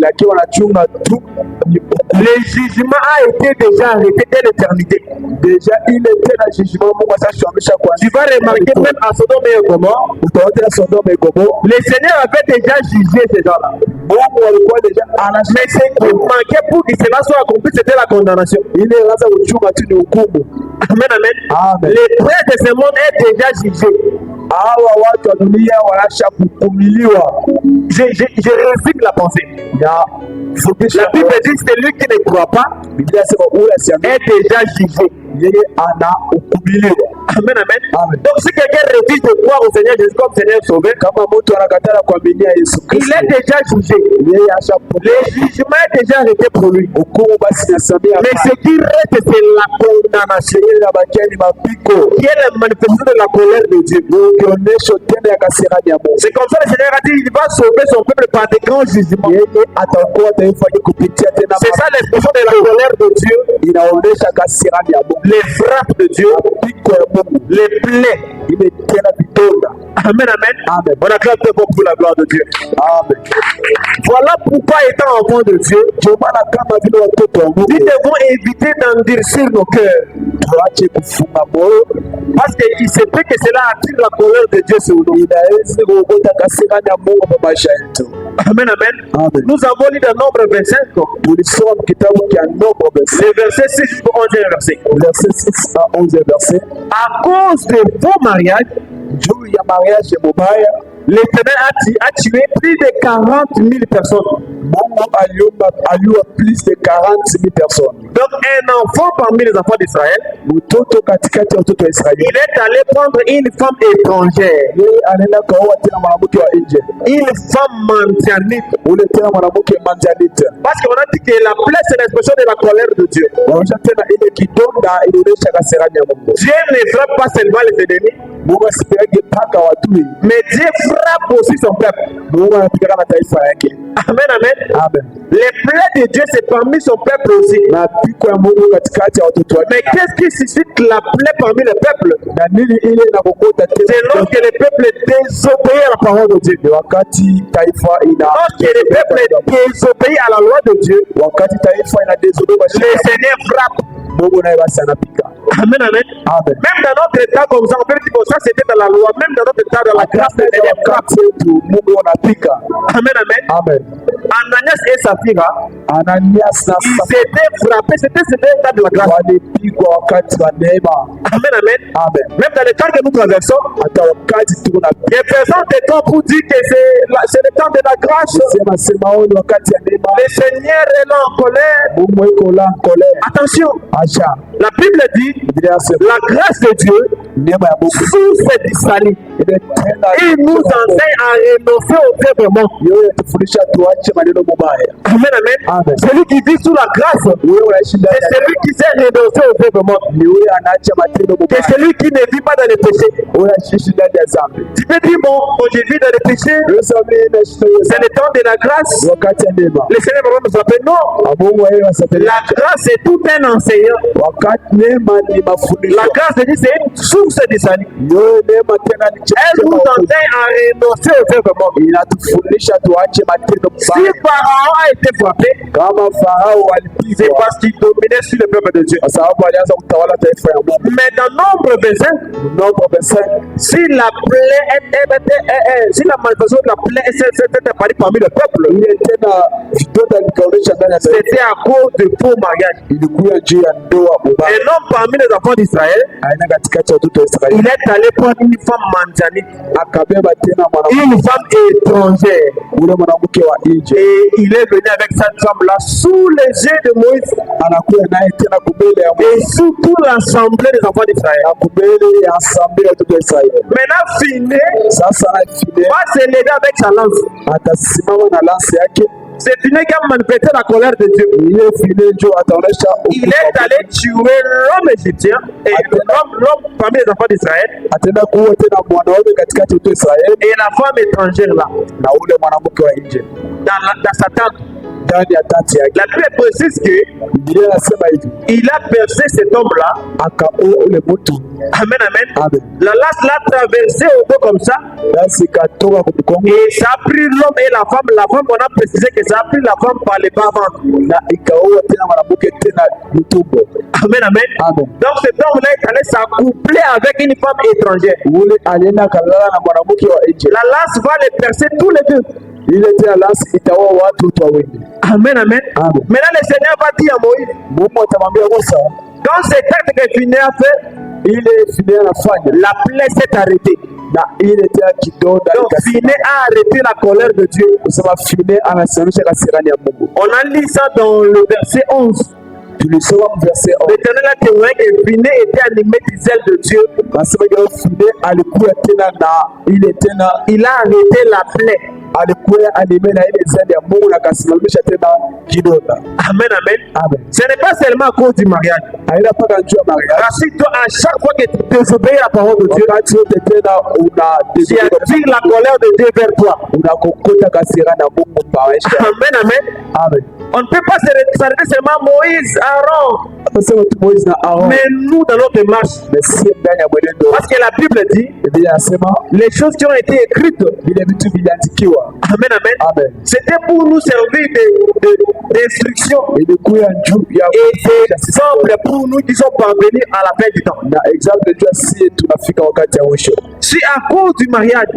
jugement a été déjà arrêté dès l'éternité. Tu vas remarquer même à Sodome et Gomorrhe, le Seigneur avait déjà jugé ces gens-là. Mais ce qui manquait pour que cela soit accompli, c'était la condamnation. Amen, amen. Le prince de ce monde est déjà jugé. Je résume la pensée. La Bible dit que celui qui ne croit pas est déjà jugé. Amen, amen. Amen. Donc si quelqu'un refuse de croire au Seigneur Jésus comme Seigneur Sauveur, Kama mtu anakataa kuaminia Yesu il Kristo, est déjà jugé. yeye Le ashapokea jugement est déjà arrêté pour lui. hukumu, basi nasamia. Mais ce qui reste, c'est la condamnation, Yeye inabakia ni mapiko, qui est la manifestation de la colère de Dieu. ukionyesha tena ya kasirani ya Mungu. C'est comme ça le Seigneur a dit, il va sauver son peuple par des grands jugements. Yeye ataokoa taifa hili kupitia tena C'est ça l'expression de la colère de Dieu, inaonyesha kasirani ya Mungu, les frappes de Dieu, mapiko ya Mungu, les plaies. ile tena vidonda. Amen, amen. Amen. On acclame très fort pour la gloire de Dieu. Amen. Voilà pourquoi, étant enfant de Dieu, Ndio maana kama vile watoto wa nous Mungu devons éviter d'endurcir nos cœurs. tuache kufunga moyo, Parce qu'il se peut que cela attire la colère de Dieu sur nous. inaweza kuogota kasirani ya Mungu kwa maisha yetu. Amen, amen. Amen. Nous avons lu dans Nombre 25, Tulisoma kitabu cha Nombre le verset 6 jusqu'au 11e verset. verset 6 à 11 verset. À cause de vos mariages, Juu ya mariage mubaya, l'Éternel a tué plus de 40 000 personnes. Mungu aliua plus de 40 000 personnes. Donc un enfant parmi les enfants d'Israël, Mtoto katikati ya watoto wa Israeli, il est allé prendre une femme étrangère, yeye anaenda kaoa tena mwanamke wa nje, une femme mendianite. ule tena mwanamke manjanite. Parce qu'on a dit que la plaie, c'est l'expression de la colère de Dieu. Waonyesha tena ile kidonda inaonyesha kasirani ya Mungu. Dieu ne frappe pas seulement les ennemis, Mungu asipigage mpaka wadui, mais Dieu frappe aussi son peuple. Mungu anapigana na taifa yake. Amen, amen. Amen. Les plaies de Dieu, c'est parmi son peuple aussi. Mapiko ya Mungu katikati ya watoto wake. Mais qu'est-ce qui suscite la plaie parmi le peuple? Na nini ile inakokota C'est tena? lorsque le peuple désobéit à la parole de Dieu. Ni wakati taifa Lorsque le peuple désobéit à la loi de Dieu, wakati taifa inadezodoba le Seigneur frappe. Mungu naye basi anapika. Amen, amen. Amen. Même dans notre état comme ça, on peut dire que ça c'était dans la loi. Même dans notre état, dans la grâce, le Seigneur frappe. Wakati wetu Mungu anapika. Amen, amen. Amen. Ananias et Saphira, Ananias na ils Safira étaient frappés. C'était l'état de la grâce. walipigwa wakati wa neema. Amen, amen. Amen. Même dans le temps que nous traversons, Hata wakati tuko na les personnes des temps pour dire que c'est le temps de la grâce. sema huu ni wakati ya neema. Le Seigneur est là en colère. Mungu iko la kole. Attention, Acha. la Bible dit Biblia inasema la grâce de Dieu neema ya Mungu source du salut. imetenda. Il nous enseigne à renoncer au dévouement. Yeye tufundisha tuache maneno mabaya. Amen, amen. Amen. Celui qui vit sous la grâce, Wewe unaishi ndani c'est ya celui qui sait renoncer au dévouement. ni wewe anaacha matendo C'est mabaya. celui qui ne vit pas dans le péché. Wewe unaishi ndani ya dhambi. Tu peux dire, bon, je vis dans le péché, Wewe sasa unaishi ndani ya c'est le temps de la grâce. wakati ya neema. Le Seigneur va nous appeler. Non, Mungu yeye asapeleka. la grâce est tout un enseignant. Wakati neema ni mafundisho. La grâce de Dieu, c'est une source du salut. Yeye neema tena ni Elle nous enseigne à renoncer au dévouement. inatufundisha tuache matendo Si mabaya. Pharaon a été frappé, Kama Farao c'est alipigwa parce qu'il dominait sur le peuple de Dieu. kwa sababu alianza kutawala taifa ya Mungu. Mais dans Nombre 25, Nombre 25, si la plaie si la manifestation de la plaie est apparue parmi le peuple, ile tena vidonda vikaonyesha ndani ya taifa, c'était à cause de faux mariage. ilikuwa juu ya ndoa mubaya. Un homme parmi les enfants d'Israël, Aina katikati ya watoto wa il Israeli est allé prendre une femme manjanite, akabeba tena mwanamke une femme étrangère. ule mwanamke wa nje, Et il est venu avec cette femme-là sous les yeux de Moïse anakuwa naye tena kubele ya et sous toute l'assemblée des enfants d'Israël. na kubele ya asambili ya watoto wa Israeli. Maintenant, Finé Sasa anafile va se lever avec sa lance. atasimama na lansi yake, C'est Finé qui a manifesté la colère de Dieu. ile file njo ataonesha Il est allé tuer l'homme égyptien et l'homme parmi les enfants d'Israël atenda kuua tena mwanaume katikati ya watoto wa Israeli et la femme étrangère là, na ule mwanamke wa nje dans sa tente. ndani ya tati yake. La Bible précise que Biblia inasema hivi, il a bercé cet homme-là. akaua ule mtu. Amen, amen. Amen. La lance l'a traversé au dos comme ça Basi ikatoka kumkongo et ça a pris l'homme et la femme. La femme, on a précisé que ça a pris la femme par les bas-ventres. na ikaua tena mwanamke tena mtumbo. Amen, amen. Amen. Donc cet homme-là est allé s'accoupler avec une femme étrangère. Ule alienda akalala na mwanamke wa nje. La lance va les percer tous les deux. Ile tena lansi itaua watu wote wawili. Amen, amen. Amen. Maintenant, le Seigneur va dire à Moïse, Mungu atamwambia Musa, dans cet acte que Finé a fait, ile Finé anafanya la plaie s'est arrêtée. na ile tena kidonda Donc Finé a arrêté la colère de Dieu. kusema Finé anasimamisha kasirani ya Mungu. On a lu ça dans le verset 11. Tulisoma verset 11. L'Éternel a témoigné que Phiné était animé du zèle de Dieu. Nasema Phiné alikuwa tena na ile tena, Il a arrêté la plaie. alikuwa animé na ile zali ya Mungu na akasimamisha tena kidonda. Amen, amen. Amen. Ce n'est pas seulement à cause du mariage. Haina paka njoo mariage. Rassure-toi, à chaque fois que tu désobéis à la parole de Dieu, Wakati wote tena tu attires la colère de Dieu vers toi. unakokota kasira na Mungu maisha. Amen, amen. Amen. On ne peut pas s'arrêter seulement Moïse, Aaron, Atasema tu Moïse na Aaron, mais nous dans notre marche. mais si ndani ya mwenendo. Parce que la Bible dit Biblia inasema les choses qui ont été écrites. vile vitu viliandikiwa. Amen, amen. Amen. C'était pour nous servir d'instruction Ilikuwa juu ya et d'exemple pour nous qui sommes parvenus à la fin du temps. na example juu si tunafika wakati ya mwisho. Si à cause du mariage,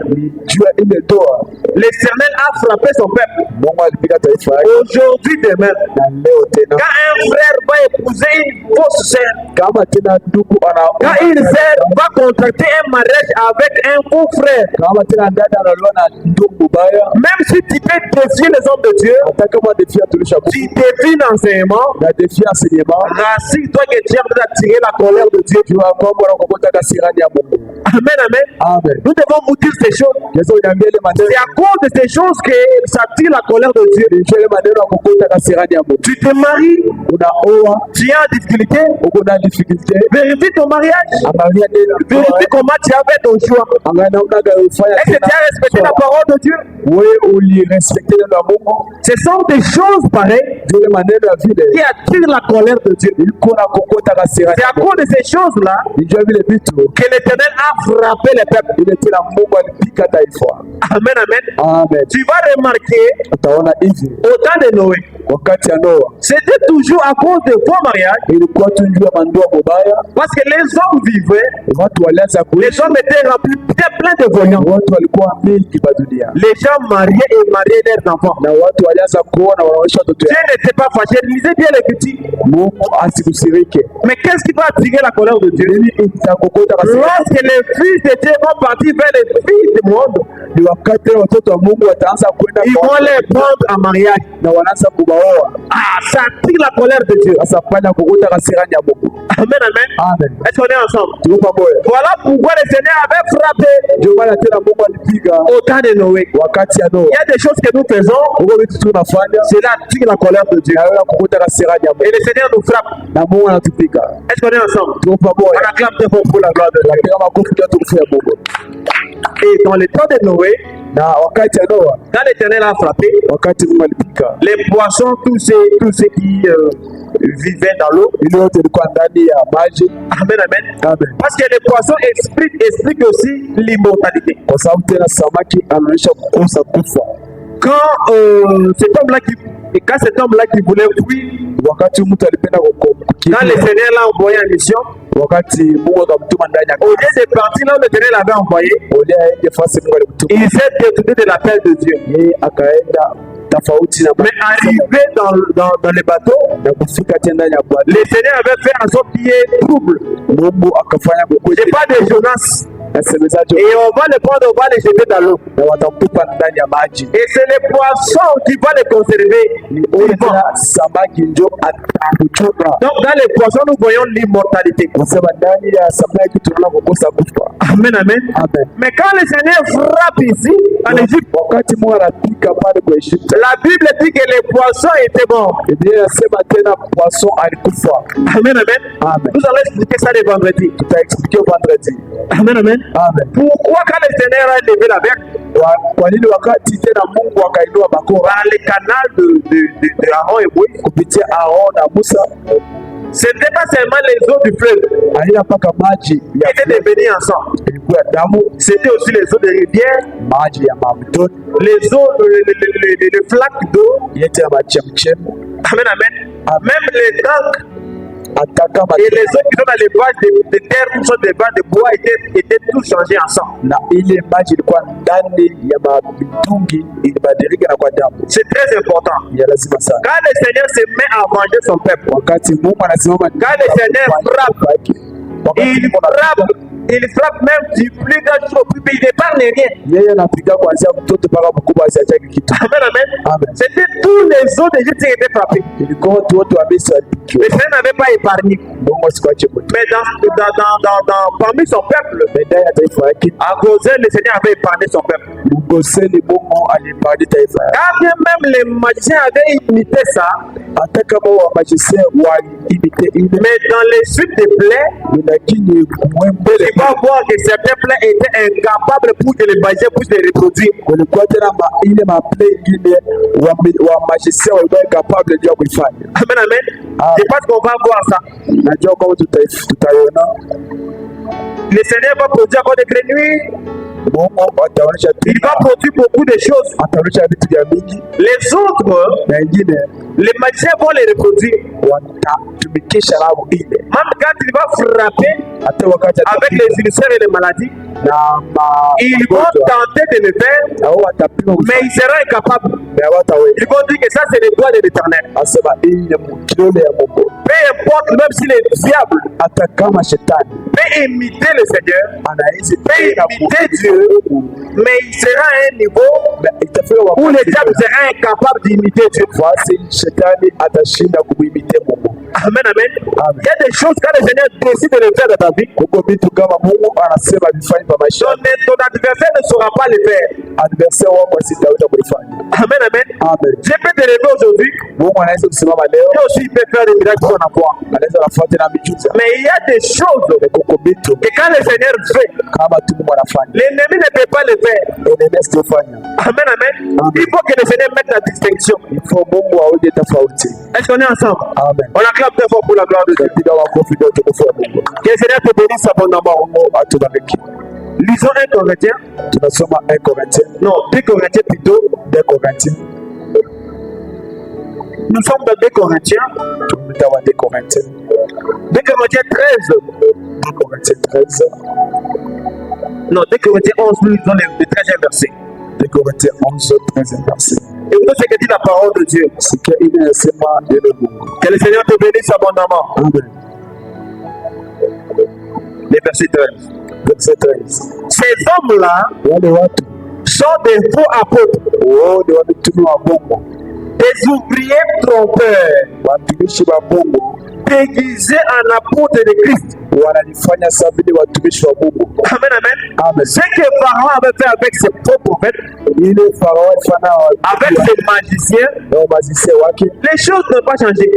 Juu ya ile ndoa l'Éternel a frappé son peuple, Mungu alipiga taifa yake aujourd'hui de même, na leo tena quand un frère va épouser une fausse sœur, kama tena ndugu quand une sœur va contracter un mariage avec un faux frère, kama tena dada analoa na ndugu mubaya, même si tu peux défier les hommes de Dieu, hata kama defia tulisha tu défies l'enseignement, na defia enseignement, rassure-toi que Dieu va attirer la colère de Dieu. juu ya kwamba unakokota kasirani ya Mungu. Amen, amen. Amen. Nous devons vous dire ces choses. Yesu uniambie ile maneno, C'est à cause de ces choses que ça attire la colère de Dieu. nijue ile maneno ya kukota kasirani ya Mungu. Tu te maries, Unaoa, tu es en difficulté, uko na difficulty, vérifie ton mariage, angalia neno, vérifie comment tu as fait ton choix. angalia namna gani ufanya Est-ce que tu as respecté la parole de Dieu? wewe ulirespecte neno la Mungu. Ce sont des choses pareilles Vile maneno ya vile qui attirent la colère de Dieu. ilikuwa na kokota kasirani. C'est à cause de ces choses-là Nijue vile vitu que l'Éternel a frappé les peuples. ile tena Mungu alipika taifa. Amen, amen. Amen. Tu vas remarquer, Utaona hivi au temps de Noé, wakati ya Noa c'était toujours à cause de faux mariages, ilikuwa tu juu ya mandoa mubaya, parce que les hommes vivaient, watu walianza les kuishi, hommes étaient remplis, étaient pleins de voyants. watu walikuwa mingi pa dunia, Les gens mariaient et mariaient leurs enfants. na watu walianza kuona wanaonyesha watoto Dieu yao. n'était pas fâché. Lisez bien les petits. Mungu asikusirike. Mais qu'est-ce qui va attirer la colère de Dieu? Nini itakokota kasirani? Lorsque les fils de Dieu vont partir vers les filles du monde, Ni wakati watoto wa Mungu wataanza kwenda ils kwa vont les prendre en mariage. na wanaanza kubaoa. Ah, ça attire la colère de Dieu. Sasa fanya kokota kasirani ya Mungu. Amen, amen. Amen. Est-ce qu'on est ensemble? Tuko pamoja. Voilà pourquoi le Seigneur avait frappé Ndio maana tena Mungu alipiga au temps de Noé. wakati ya Noa. Il y a des choses que nous faisons, Huko vitu tunafanya cela attire la colère de Dieu. na wewe kokota kasirani ya Et Mungu. le Seigneur nous frappe. Na Mungu anatupiga. Est-ce qu'on est ensemble? Tuko On pamoja. acclame très fort pour la gloire de Dieu. Lakini makofi kwa tukufu ya Mungu. Et dans le temps de Noé, Na wakati ya Noa, quand l'Éternel a frappé, wakati Mungu alipika, les poissons, tous ceux qui vivaient dans l'eau, ile yote ilikuwa ndani ya maji. amen, amen. Amen. Parce que les poissons expliquent aussi l'immortalité. Kwa sababu tena samaki anaonyesha kukosa kufa. Quand cet homme-là qui voulait fuir, Wakati mtu alipenda quand le kukimbia, Seigneur l'a envoyé en mission, wakati Mungu akamtuma ndani ya au lieu de partir là où le Seigneur l'avait envoyé, ole aende fasi Mungu alimtuma, il s'est détourné de l'appel de Dieu. yeye akaenda tofauti na Mais arrivé dans le bateau, na kufika tena ndani ya bwato. le Seigneur avait fait en sorte qu'il y ait trouble. Mungu akafanya J'ai pas de Jonas. asemezaje, Et on va le prendre, on va le jeter dans l'eau. na watamtupa ndani ya maji. Et c'est les poissons qui vont les conserver. Ule vivants. tena samaki njo atakuchoma. Donc dans les poissons, nous voyons l'immortalité. Nasema ndani ya samaki tunaona kukosa kufa. Amen, amen. Amen. Mais quand le Seigneur frappe ici, en Égypte, Wakati Mungu anapika pale kwa Egypte, la Bible dit que les poissons étaient morts. Biblia inasema tena poisson alikufa. Amen, amen. Amen. Nous allons expliquer ça le vendredi. Tutaexpliquer vendredi. Amen, amen. Amen. Pourquoi quand le Seigneur a levé la mer, Kwa nini wakati tena Mungu akainua bakora dans les canaux de Aaron et Moïse, kupitia Aaron na Musa, ce n'était pas seulement les eaux du fleuve alina mpaka maji qui ya étaient devenues ensemble. ilikuwa damu, C'était aussi les eaux des rivières, maji ya mamtoni, les eaux, les flaques d'eau. yote ya machemchem, Amen, amen. Même les tanks hata kama et les eaux qui sont dans les vaches de terre, qui sont des vaches de bois, étaient tous changés ensemble. na ile maji ilikuwa ndani ya mitungi ilibadilika na kwa damu. C'est très important. Ya lazima sana. Quand le Seigneur se met à venger son peuple, Wakati Mungu anasimama quand le Seigneur frappe, Il frappe même du plus grand jusqu'au plus petit, il n'épargne rien. Yeye anapiga kuanzia mtoto mpaka mkubwa asiachake kitu. Amen, amen. Amen. C'était tous les autres Égyptiens qui étaient frappés. Ilikuwa watu wote wameshapikiwa. Le Seigneur n'avait pas épargné. Mungu asikuache mtu. Mais parmi son peuple, Ndani ya taifa yake, à Goshen, le Seigneur avait épargné son peuple. Goseni Mungu alibariki taifa yake. Quand bien même les magiciens avaient imité ça, Hata kama wamagicien waliimite ile, mais dans les suites de plaies, lakini mwembele tu vas voir que certains plaies étaient incapables pour que les magiciens puissent les reproduire. kulikuwa tena ile maple ingine wa magicien walikuwa capable ya kuifanya. Amen, amen. Je pense qu'on va voir ça. Najua kama tutaiona. Le Seigneur va produire encore des grenouilles. Mungu ataonyesha Il va produire beaucoup de choses. ataonyesha vitu vya mingi, Les autres, na ingine les magiciens vont les reproduire. watatumikisha nao ile, Même quand il va frapper hata wakati avec les ulcères et les maladies, na ils vont tenter de le faire, au watapima mais ils seront incapables. na wataweza Ils vont dire que ça, c'est le doigt de l'Éternel. asema hii ni mkilole ya Mungu. Peu importe, même si les diables Hata kama shetani peut imiter le Seigneur, anaizi peut imiter Dieu, mais il sera à un niveau itafika où le wakati diable sera incapable d'imiter Dieu. basi shetani atashinda kumwimitia Mungu. Amen, amen. Amen. Il y a des choses quand le Seigneur décide de le faire dans ta vie, Kuko vitu kama Mungu anasema vifanye kwa maisha, ton adversaire ne saura pas le faire. adversaire wako sitaweza kulifanya. Amen, amen. Amen. Je peux te lever aujourd'hui, Mungu anaweza kusimama leo, Dieu aussi peut faire des miracles sur la foi. anaweza kufuata na miujiza. Mais il y a des choses Kuko vitu que quand le Seigneur fait, kama tu Mungu anafanya, l'ennemi ne peut pas le faire. endelea kufanya. Amen, amen. Il faut que le Seigneur mette la distinction. Ifo Mungu auje tofauti. Est-ce qu'on est ensemble? Amen. On acclame très fort pour la gloire de Dieu. Katika makofi ndio tukufu wa Mungu. Que le Seigneur te bénisse abondamment. Mungu atubariki. Lisons 1 Corinthiens. Tunasoma 1 Corinthiens, Non, 2 Corinthiens plutôt. 2 Corinthiens. Nous sommes dans 2 Corinthiens. Tumetawa 2 Corinthiens. 2 Corinthiens 13. 2 Corinthiens 13. Non, 2 Corinthiens 11, nous lisons le 13e verset. 2 Corinthiens 11, 13 verset. Écoutez ce que dit la parole de Dieu. Sikia ile inasema neno la Mungu. Que le Seigneur te bénisse abondamment. Amen. Le verset 13. Verset 13. Ces hommes-là Wale watu sont des faux apôtres, wote wametumwa wa Mungu, des ouvriers trompeurs, watumishi wa Mungu déguisés en apôtres de Christ. wanajifanya sawa vile watumishi wa Mungu. Amen, amen. Amen. Ce que Pharaon avait fait avec ses faux prophètes, Ile Farao alifanya avec ses magiciens, na wamazisia wake, les choses n'ont pas changé.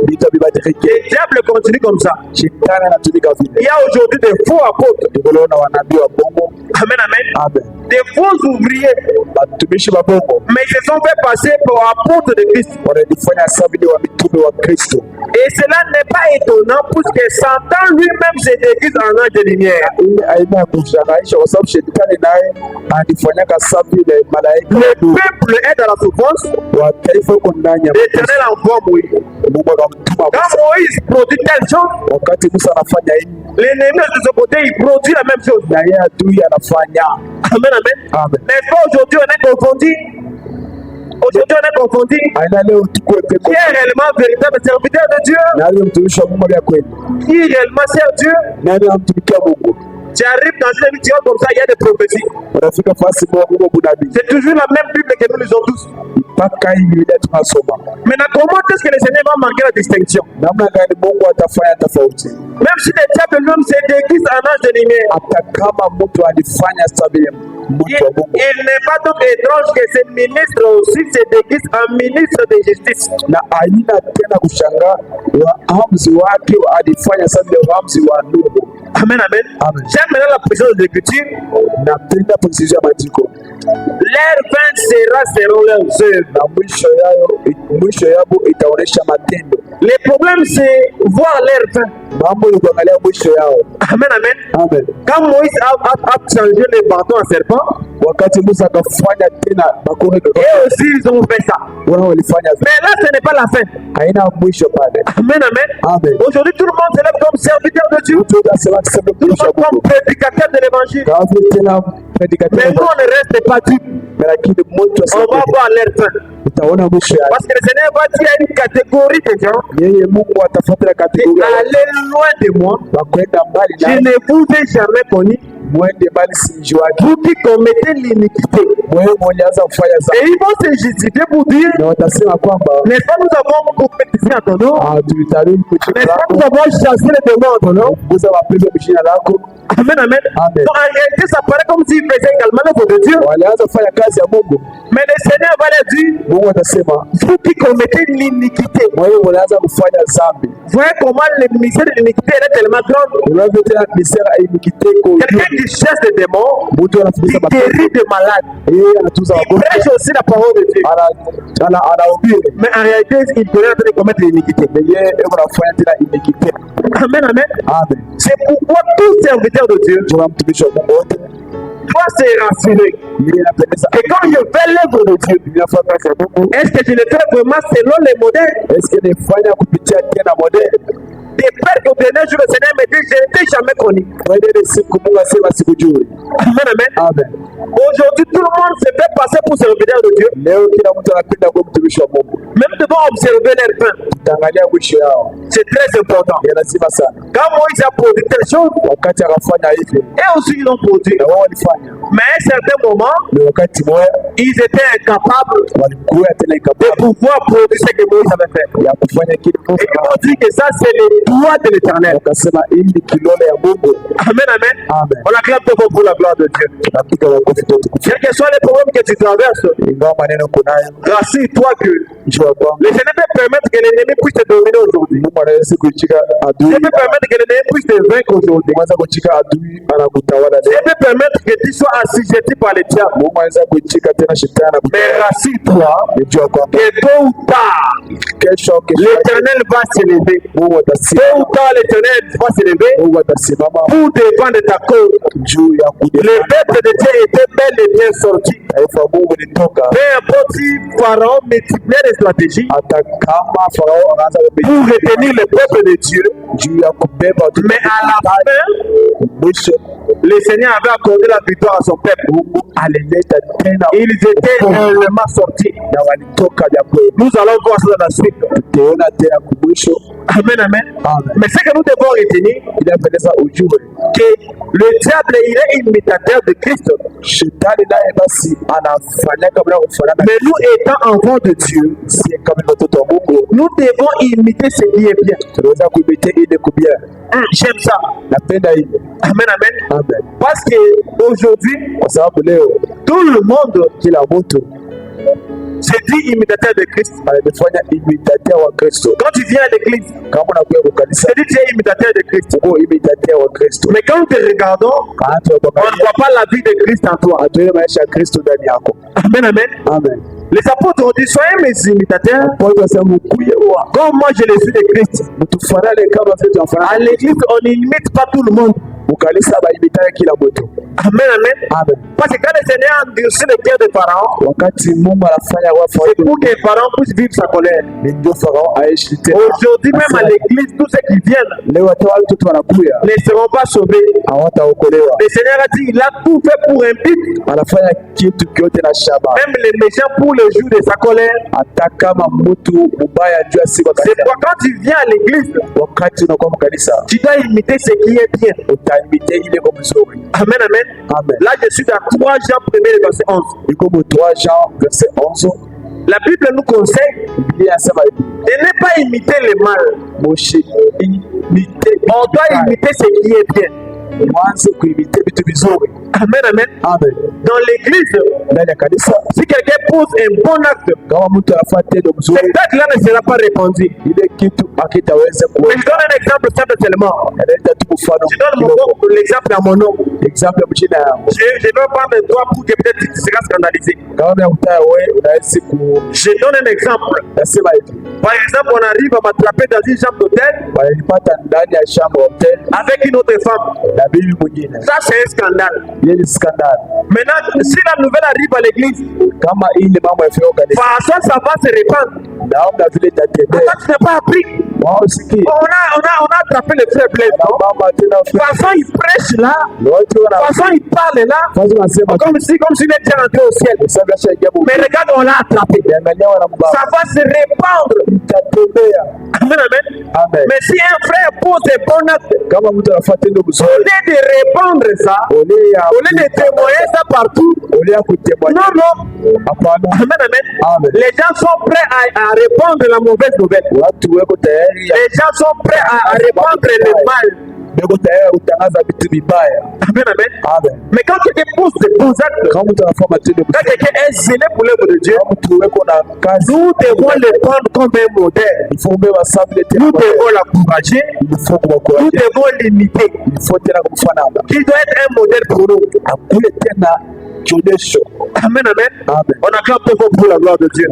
vitu vibadilike. Le diable continue comme ça. Shetani anatumika Il vile. y a aujourd'hui des faux apôtres. Tunaona wanabii wa Mungu, Amen, amen. amen, Des faux ouvriers, watumishi wa Mungu mais ils se sont fait passer pour apôtres de Christ. wanajifanya sawa vile wa mitume wa Kristo. Et cela n'est pas étonnant puisque Satan lui-même se déguise en ange de lumière. Ile aina ya kushangaisha kwa sababu shetani naye anajifanyaka sawa vile malaika. Le peuple est dans la souffrance. Wa taifa uko ndani ya L'Éternel envoie Moïse. Mungu akamtuma Quand Musa. Moïse produit telle chose, Wakati Musa anafanya hivi, l'ennemi de son côté, il produit la même chose. na yeye adui anafanya. Amen, amen. Amen. N'est-ce pas aujourd'hui on est confondu? Aujourd'hui on est confondu. Aina leo tukuwe Qui peko est réellement véritable serviteur de Dieu? na yule mtumishi wa Mungu ya kweli, Qui réellement sert Dieu? na yule anamtumikia Mungu. Tu arrives dans une émission comme ça, il y a des prophéties. Unafika fasi moja Mungu kuna nabii. C'est toujours la même Bible que nous lisons tous. Mpaka hii Biblia tunasoma. Maintenant, comment est-ce que le Seigneur va marquer la distinction? Namna gani Mungu atafanya tofauti? Même si le diable lui-même se déguise en ange de lumière, Hata kama mtu alifanya sawa vile mtu wa Mungu, il n'est pas donc étrange que ce ministre aussi se déguise en ministre de justice. na aina tena kushangaa waamuzi wake alifanya sawa vile waamuzi wa ndugu. Amen, amen. Amen. J'aime maintenant la précision de l'Écriture. Napenda precision ya maandiko, Leur fin sera selon leurs œuvres. na mwisho yao itaonesha matendo. Le problème, c'est voir leur fin. Mambo ni kuangalia mwisho yao. Amen, amen. Amen. Quand Moïse a changé les bâtons en serpent, Wakati Musa akafanya tena bakuri, et aussi ils ont fait ça. wao walifanya vile. Mais là, ce n'est pas la fin. Haina mwisho pale. Amen, amen. Amen. Aujourd'hui, tout le monde s'élève comme serviteur de Dieu. Mtu anasema kusema Tout le mwisho wa monde comme Mungu. prédicateur de l'évangile. kama vile tena prédicateur. Mais nous, on ne reste pas dupes. Lakini mtu On va voir leur fin. utaona mwisho yake. Parce que le Seigneur va dire à une catégorie de gens, Yeye Mungu atafuata kategoria allez loin de moi, wakwenda mbali je na ne vous ai jamais connu, mwende mbali simjuaki. vous qui commettez l'iniquité. Wewe mwenye anza kufanya Et dhambi ils vont se justifier pour dire, na watasema kwamba n'est-ce pas, nous avons prophétisé en ton nom, tulitabiri kuchika n'est-ce pas, lako nous avons chassé les démons en ton nom. kuguza mapepo mjina lako. Amen, amen. Amen. Donc, en réalité, ça paraît comme s'ils faisaient également l'œuvre de Dieu. Walianza kufanya kazi ya Mungu. Mais le Seigneur va leur dire, Mungu atasema vous qui commettez l'iniquité, wewe unaanza kufanya dhambi. voyez comment le mystère de l'iniquité est tellement grand. Unavyotea misera inikite kwa Quelqu'un qui chasse des démons, mtu qui anafundisha mapepo. guérit des malades, Yeye anatuza il wagonjwa. prêche aussi la parole de Dieu. Anahubiri. Mais en réalité, il connaît en train de commettre l'iniquité. Yeye unafanya tena inikite. Amen, amen. Amen. C'est pourquoi tout serviteur de Dieu Jua mtumishi wa Mungu wote doit se rassurer yeye anapendeza que quand je fais l'œuvre de Dieu, ninafanya kazi ya Mungu. est-ce que je le fais vraiment selon les modèles Est-ce que nifanya kupitia tena modeli? des pères que au dernier jour le Seigneur me dit, je ne t'ai jamais connu. Kwani ile siku Mungu asema sikujui. Amen, amen. Amen. Aujourd'hui, tout le monde se fait passer pour serviteur de Dieu. Leo kila mtu anapenda kuwa mtumishi wa Mungu. Même devant observer leur fin. Tutaangalia mwisho yao. C'est très important. Ni lazima sana. Quand Moïse a produit telle chose, Wakati akafanya hivi et aussi ils l'ont produit. na wao walifanya. Mais à un certain moment, Ni wakati moja ils étaient incapables walikuwa tena de ikapata pouvoir produire ce que Moïse avait fait. ya kufanya kile Mungu. Et ils ont dit que ça, c'est le droit de l'éternel. Wakasema hii ni kilole ya Mungu. Amen, amen. Amen. On acclame très fort pour la gloire de Dieu. Napiga makofi kwa utukufu. Quels que soient les problèmes que tu traverses, Ingawa maneno kunayo, rassure-toi que jua kwamba le Seigneur peut permettre que l'ennemi puisse te dominer aujourd'hui. Mungu anaweza kuchika adui. Dieu peut permettre que l'ennemi puisse te vaincre aujourd'hui. Mwanza kuchika adui anakutawala Dieu leo. peut permettre que tu sois assujetti par les diables. Mungu anaweza kuchika tena shetani Mais anakutawala. rassure-toi Nijua kwamba que tôt ou tard, kesho l'Éternel va s'élever. Mungu Tôt atasimama. ou tard, l'Éternel va s'élever Mungu atasimama pour défendre ta cause. juu ya Le kudefenda peuple de Dieu était bel et bien sorti. taifa. Mungu litoka Peu importe si Pharaon multipliait les stratégies hata kama Farao anaanza pour retenir le peuple de Dieu, juu ya kubeba watu. mais à la fin, Mwisho le Seigneur avait accordé la victoire à son peuple. Mungu alileta tena Ils étaient réellement sortis. na walitoka vya kweli. Nous allons voir ça dans la suite. Tutaona tena kumwisho. Amen, amen. Amen. Mais ce que nous devons retenir, Inapendeza ujue que le diable, il est imitateur de Christ. shetani naye basi anafanyaka bila kufanana. Mais nous étant enfants de Dieu, Si kama ni watoto wa Mungu nous devons imiter ce qui est bien. tunaweza kuimitia ile kubia. J'aime ça. Napenda ile. Amen, amen. Amen. Parce que aujourd'hui, Kwa sababu leo tout le monde kila mtu se dit imitateur de Christ. anajifanya imitateur wa Kristo. Quand tu viens à l'église, Kama unakuja kwa kanisa tu dis tu es imitateur de Christ. uko imitateur wa Kristo. Mais quand nous te regardons, Hata on ne tunapoangalia voit pas la vie de Christ en toi. atuone maisha ya Kristo ndani yako. Amen, amen. Amen. Les apôtres ont dit, soyez mes imitateurs, Paulo anasema mkuye wa comme moi je le suis de Christ. mtufanane kama vile À tunafanana. l'église, on n'imite pas tout le monde. Mukanisa baimitaye kila mtu. Amen, amen. Amen. Parce que quand le Seigneur a endurci le cœur de Pharaon, Wakati Mungu anafanya wafu c'est pour que Pharaon puisse vivre sa colère. ni ndio Farao aishi tena. Aujourd'hui, même à l'église, tous ceux qui viennent Leo hata wale watoto wanakuya ne seront pas sauvés. hawataokolewa. Le Seigneur a dit, il a tout fait pour un but, Anafanya kitu kyote na shaba, même les méchants pour le jour de sa colère. hata kama mtu mubaya juu ya siku ya C'est kanisa. pourquoi quand tu viens à l'église, Wakati unakuwa mkanisa tu dois imiter ce qui est bien. utaimite ile kwa mzuri. Amen, amen. Amen. Là, je suis dans 3 Jean 1er verset 11. Iko mu 3 Jean verset 11. La Bible nous conseille Biblia inasema hivi, de ne pas imiter le mal. moshi imite, On doit imiter ce qui est bien. mwanze kuimite vitu vizuri. Amen, amen. Amen. Dans l'église, Ndani ya kanisa si quelqu'un pose un bon acte, kama mtu anafanya tendo mzuri, cet acte-là ne sera pas répandu. ile kitu akitaweza Mais kuwa je donne un exemple simple seulement. analeta tu mfano Je donne kidogo. l'exemple à mon nom. Example ya mjina yangu. Je vais prendre toi pour que peut-être tu seras scandalisé. Kama ya mtaa wewe unaweza Je donne un exemple. nasema hivi, Par exemple, on arrive à m'attraper dans une chambre d'hôtel wananipata ndani ya shamba hotel avec une autre femme. na bibi mwingine. Ça, c'est un scandale. Ile ni skandali. Maintenant, si la nouvelle arrive à l'église, Kama ile mambo ya feo kanisa façon ça va se répandre. naomba vile tatembea Attends, tu n'as pas appris. wao sikie On a attrapé le frère Blaise. na mama tena De toute façon, il prêche là. wote De toute façon, il parle là, comme si il était rentré au ciel. Mais regarde, on l'a attrapé. Ça va se répandre. Amen, amen. Mais si un frère pose des bons actes, au lieu de répandre ça, au lieu de témoigner ça partout, non. Amen, amen. Les gens sont prêts à répandre la mauvaise nouvelle. Les gens sont prêts à répandre le mal. Amen, amen. Mais quand quelqu'un pose des bons actes, quand quelqu'un est zélé pour l'œuvre de Dieu, nous devons le prendre comme un modèle. Nous devons l'encourager. Nous devons l'imiter. Qui doit être un modèle pour nous. Amen, amen. On acclame pour la gloire de Dieu.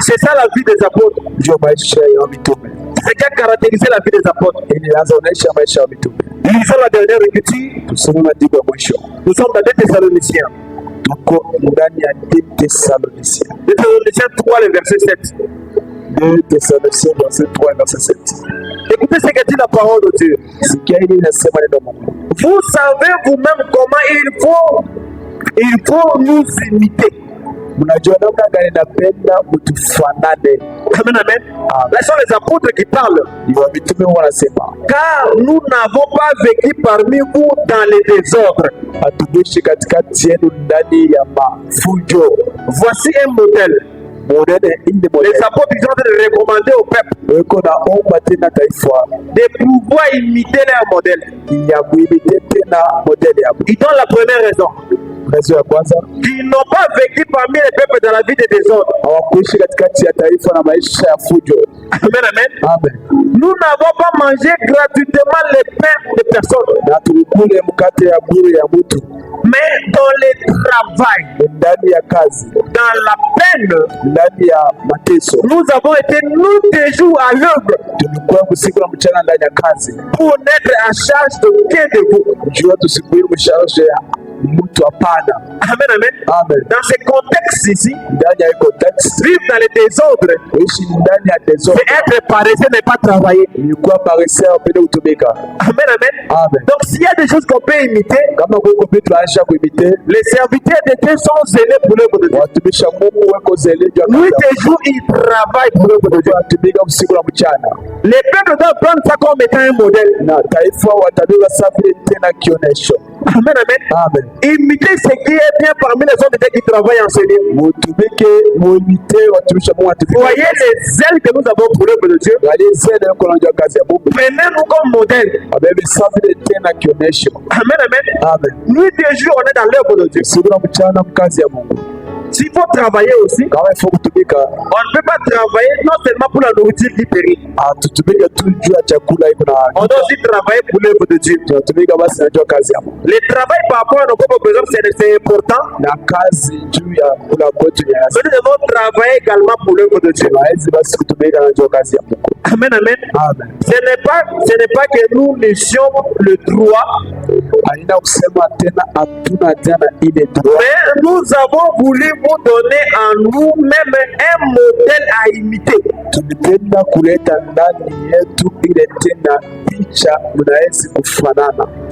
C'est ça la vie des apôtres. C'est qui a caractérisé la vie des apôtres. Lisons la dernière écriture. Nous sommes dans 2 Thessaloniciens. 2 Thessaloniciens 3, le verset 7. 2 Thessaloniciens, verset 3, verset 7. Écoutez ce que dit la parole de Dieu. Vous savez vous-même comment il faut nous imiter. Amen, amen. Là sont les apôtres qui parlent. Car nous n'avons pas vécu parmi vous dans les désordres. Voici un modèle. Les apôtres ils ont recommandé au peuple de pouvoir imiter leur modèle. Ils donnent la première raison. Ils n'ont pas vécu parmi les peuples dans la vie des désordres. Amen, amen. Nous n'avons pas mangé gratuitement les pains de personnes. Mais dans le travail, dans la peine, nous avons été nous des jours à l'œuvre pour n'être à charge d'aucun de vous. Amen, amen. Dans ce contexte ici, vivre dans les désordres, c'est être paresseux, ne pas travailler. Amen, amen. Donc s'il y a des choses qu'on peut imiter, les serviteurs de Dieu sont zélés pour l'œuvre de Dieu. Nuit et jour, ils travaillent pour l'œuvre de Dieu. Les peuples doivent prendre ça comme étant un modèle. Amen, amen. Imiter ce qui est bien parmi les hommes de Dieu qui travaillent en Seigneur. Voyez les zèles que nous avons pour l'œuvre de Dieu. Prenez-nous comme modèle. Amen, amen. Nous et jour, on est dans l'œuvre de Dieu. S'il faut travailler aussi, on ne peut pas travailler non seulement pour la nourriture qui périt. On doit aussi travailler pour l'œuvre de Dieu. Le travail par rapport à nos propres besoins, c'est important. Mais nous devons travailler également pour l'œuvre de Dieu. Amen, amen. Ce n'est pas que nous laissions le droit, mais nous avons voulu vous donner en nous-mêmes un modèle à imiter.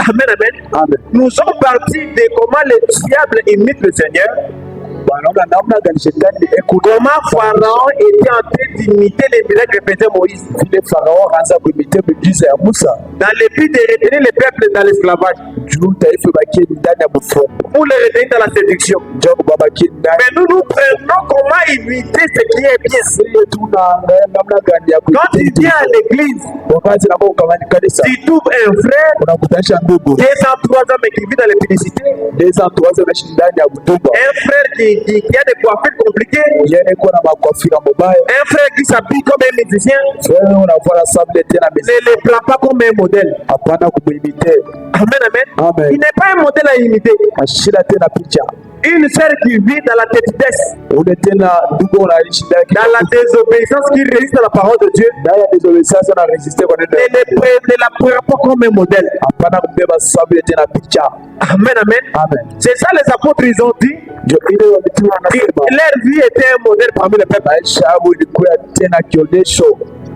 Amen, amen. Nous sommes partis de comment le diable imite le Seigneur. Comment Pharaon était en train d'imiter les miracles que faisait Moïse. Dans le but de retenir le peuple dans l'esclavage. Pour les retenir dans la séduction. Mais nous prenons comment imiter ce qui est bien. Quand tu viens à l'église, tu trouves un frère, 203 ans mais qui vit dans l'épidécité. Un frère qui a des coiffures compliquées. Un frère qui s'habille comme un musicien. Ne le prend pas comme un modèle. Amen, amen. Il n'est pas un modèle à imiter. Une sœur qui vit dans la tétidesse, dans la désobéissance, qui résiste à la parole de Dieu, ne la prend pas comme un modèle. Amen, amen. C'est ça les apôtres, ils ont dit. Leur vie était un modèle parmi les peuples.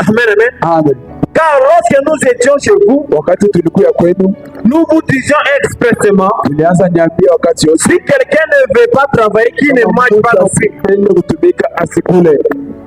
Amen, amen. Car lorsque nous étions chez vous, wakati tulikuya kwenu, nous vous disions expressément, tulianza niambia wakati yote, si quelqu'un ne veut pas travailler, qui ne mange pas non plus. kutumika asikule.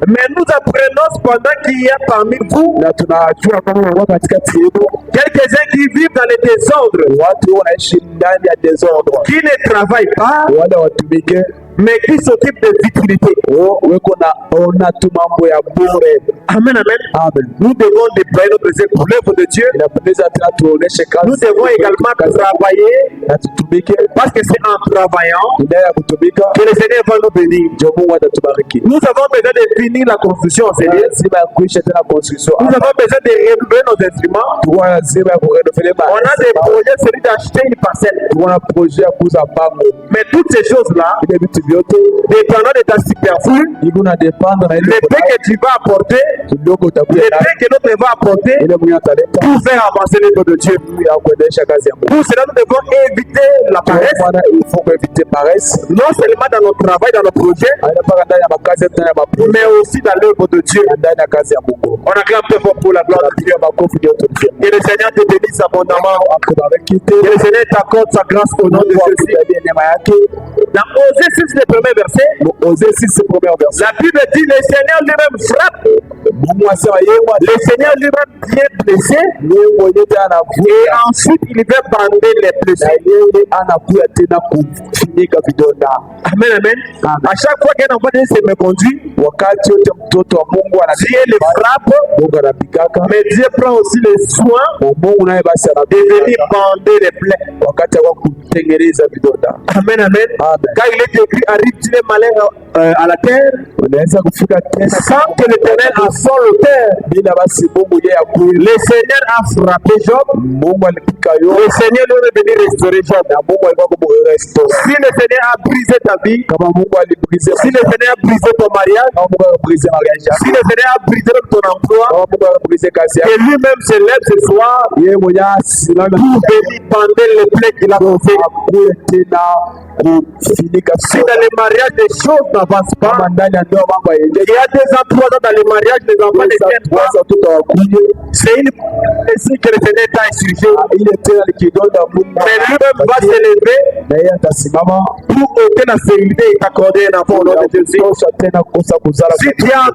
Mais nous apprenons cependant qu'il y a parmi vous Na tunajua kama wako katikati yenu quelques-uns qui vivent dans le désordre, watu wanaishi ndani ya desordre, qui ne travaillent pas, wale watumike mais qui s'occupent de vitilité. weko na ona tu mambo ya bure. Amen, amen. Amen. Nous devons déployer notre zèle pour l'œuvre de Dieu. Inapendeza tena tuoneshe Nous kazi devons également travailler, na tutumike parce que c'est en travaillant ndani ya kutumika que le Seigneur va nous bénir. ndio Mungu atatubariki. Nous avons besoin de finir la construction, Seigneur. Lazima ya kuisha tena construction. Nous avons besoin de renouveler nos instruments. Tuko na lazima ya kurenouveler On a des projets, celui d'acheter une parcelle. tuko na projet ya kuuza pango. Mais toutes ces choses-là, Ile vitu vyote dépendant de ta superflu, iko na dependre na ile le pain que tu vas apporter, kidogo le utakuja na pain que l'autre va apporter, ile mwenye ataleta pour faire avancer l'œuvre de Dieu. ya kuendesha kazi ya Mungu. Pour cela, nous devons éviter la paresse, Maana il faut éviter paresse, non seulement dans notre travail, dans nos projets, aina paka ndani ya makazi yetu, ndani ya maprojet, mais aussi dans l'œuvre de Dieu. na ndani ya kazi ya Mungu. On acclame très fort pour la gloire de Dieu. Tunapiga makofi ndio tumfie Que le Seigneur te bénisse abondamment. akubariki Que tena. le Seigneur t'accorde sa grâce au nom de Mungu Jésus. akujalie neema yake. Dans Osée 6, le premier verset, Osée 6 premier verset. la Bible dit le Seigneur lui-même frappe. Mungu asema yeye Le Seigneur lui-même vient blesser. mwenyewe tena anavuta Et ensuite, il vient bander les na blessés. yeye anakuya tena kufunika vidonda. Amen, amen. Amen. À chaque fois qu'un enfant de Dieu se me conduit, Wakati wote mtoto wa Mungu Dieu le frappe, Mungu anapigaka, mais Dieu prend aussi le soin na Mungu naye basi de venir anapigaka bander les plaies. wakati wa kutengeneza vidonda. Amen, amen. Amen. Quand il est écrit, arrive-t-il les malheurs à la terre, Unaweza kufika tena sans que l'Éternel assole la terre. bila basi Mungu yeye akuye. Le Seigneur a frappé Job. Mungu alipika yo Le Seigneur lui est venu restaurer Job. na Mungu alikuwa kumrestore. Si le Seigneur a brisé ta vie, Kama Mungu alibrise, si le Seigneur a brisé ton mariage, kama Mungu alibrise mariage yako, si le Seigneur a brisé même ton emploi, kama Mungu alibrise kazi que yako, lui-même se lève ce soir yeye mwenyewe asimame pour venir bander les plaies qu'il a causées. akuye tena kufunika Si dans les mariages les choses n'avancent pas, kama ndani ya ndoa mambo yaende. il y a 2 ans, 3 ans dans les mariages, les enfants ne tiennent pas. Watoto wakuje C'est une blessure que le Seigneur t'a insurgé. ile tena likidonda Mungu Mais lui-même va se lever na yeye atasimama pour ôter la stérilité et t'accorder un enfant au nom de Jésus. kutosha tena kukosa kuzala. Si tu as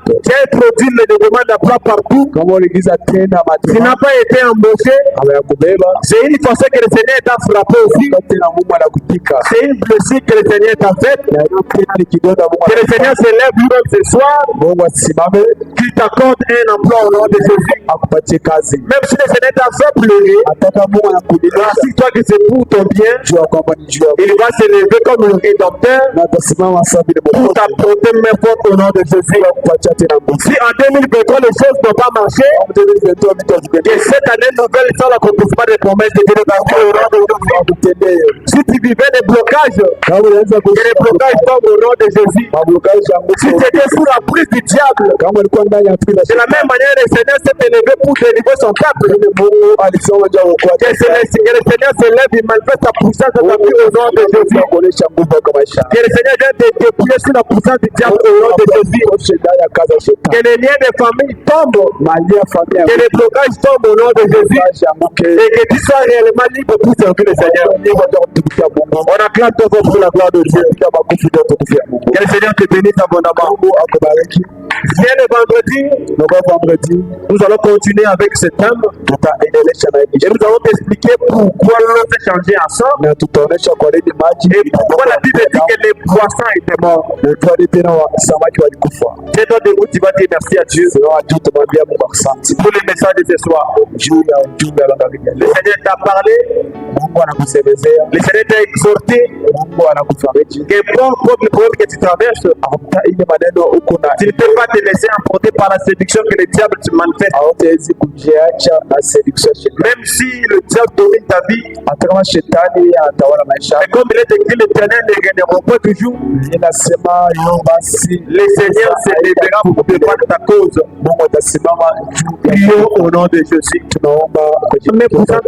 introduit les demandes d'emploi partout, Kama uligiza tena tu matima n'as pas été embauché, ya kubeba c'est une façon que le Seigneur t'a frappé aussi. tena Mungu anakupika C'est une blessure que le Seigneur t'a faite. na hiyo tena likidonda Mungu Que le Seigneur se lève lui-même ce soir, Mungu asimame qu'il t'accorde un emploi au nom de Jésus. akupatie kazi. Même si le Seigneur t'a fait pleurer, Ataka Mungu anakulilisha rassure-toi que c'est pour ton bien. jua kwamba ni juu yako, Il va se lever comme le rédempteur na atasimama sawa vile pour Mungu t'apporter main forte au nom de Jésus. akupatia tena nguvu. Si en 2023 les choses n'ont pas marché, Mtoto vitu que vikende cette année nouvelle soit l'accomplissement des promesses de Dieu dans au nom de Jésus. akutendee. Si tu vivais des blocages, Kama unaanza que les blocages tombent au nom de Jésus. mablokaji ya Si nguvu, tu étais sous la prise du diable, kama ulikuwa ndani ya pila de la même manière, le Seigneur s'est élevé pour délivrer son peuple. Mungu alisema jambo kwa Que le Seigneur se lève, il manifeste sa puissance dans ta vie au nom de Jésus. kuonesha nguvu kwa maisha. Que le Seigneur vienne te dépouiller sous la puissance du diable au nom de Jésus. Shetani ya kaza Que shetani. les liens de famille tombent. Mali ya familia Que les blocages tombent au nom de Jésus. ya mke. Et que tu sois réellement libre pour servir le Seigneur. On acclame ton nom pour la gloire de Dieu. Que le Seigneur te bénisse abondamment. Viens le vendredi, nous allons continuer avec ce thème. Et nous allons t'expliquer pourquoi l'eau s'est changée en sang. Et pourquoi la Bible dit que les poissons étaient morts. C'est toi debout, tu vas dire merci à Dieu pour le message de ce soir. Le Seigneur t'a parlé, le Seigneur t'a exhorté. Qu'importe le problème que tu traverses, tu ne peux pas te laisser emporter par la séduction que le diable te manifeste. Même si le diable domine ta vie, mais comme il est écrit, l'Éternel ne reviendra pas toujours. Le Seigneur se lèvera pour défendre ta cause. Prions au nom de Jésus. Mais pour ça,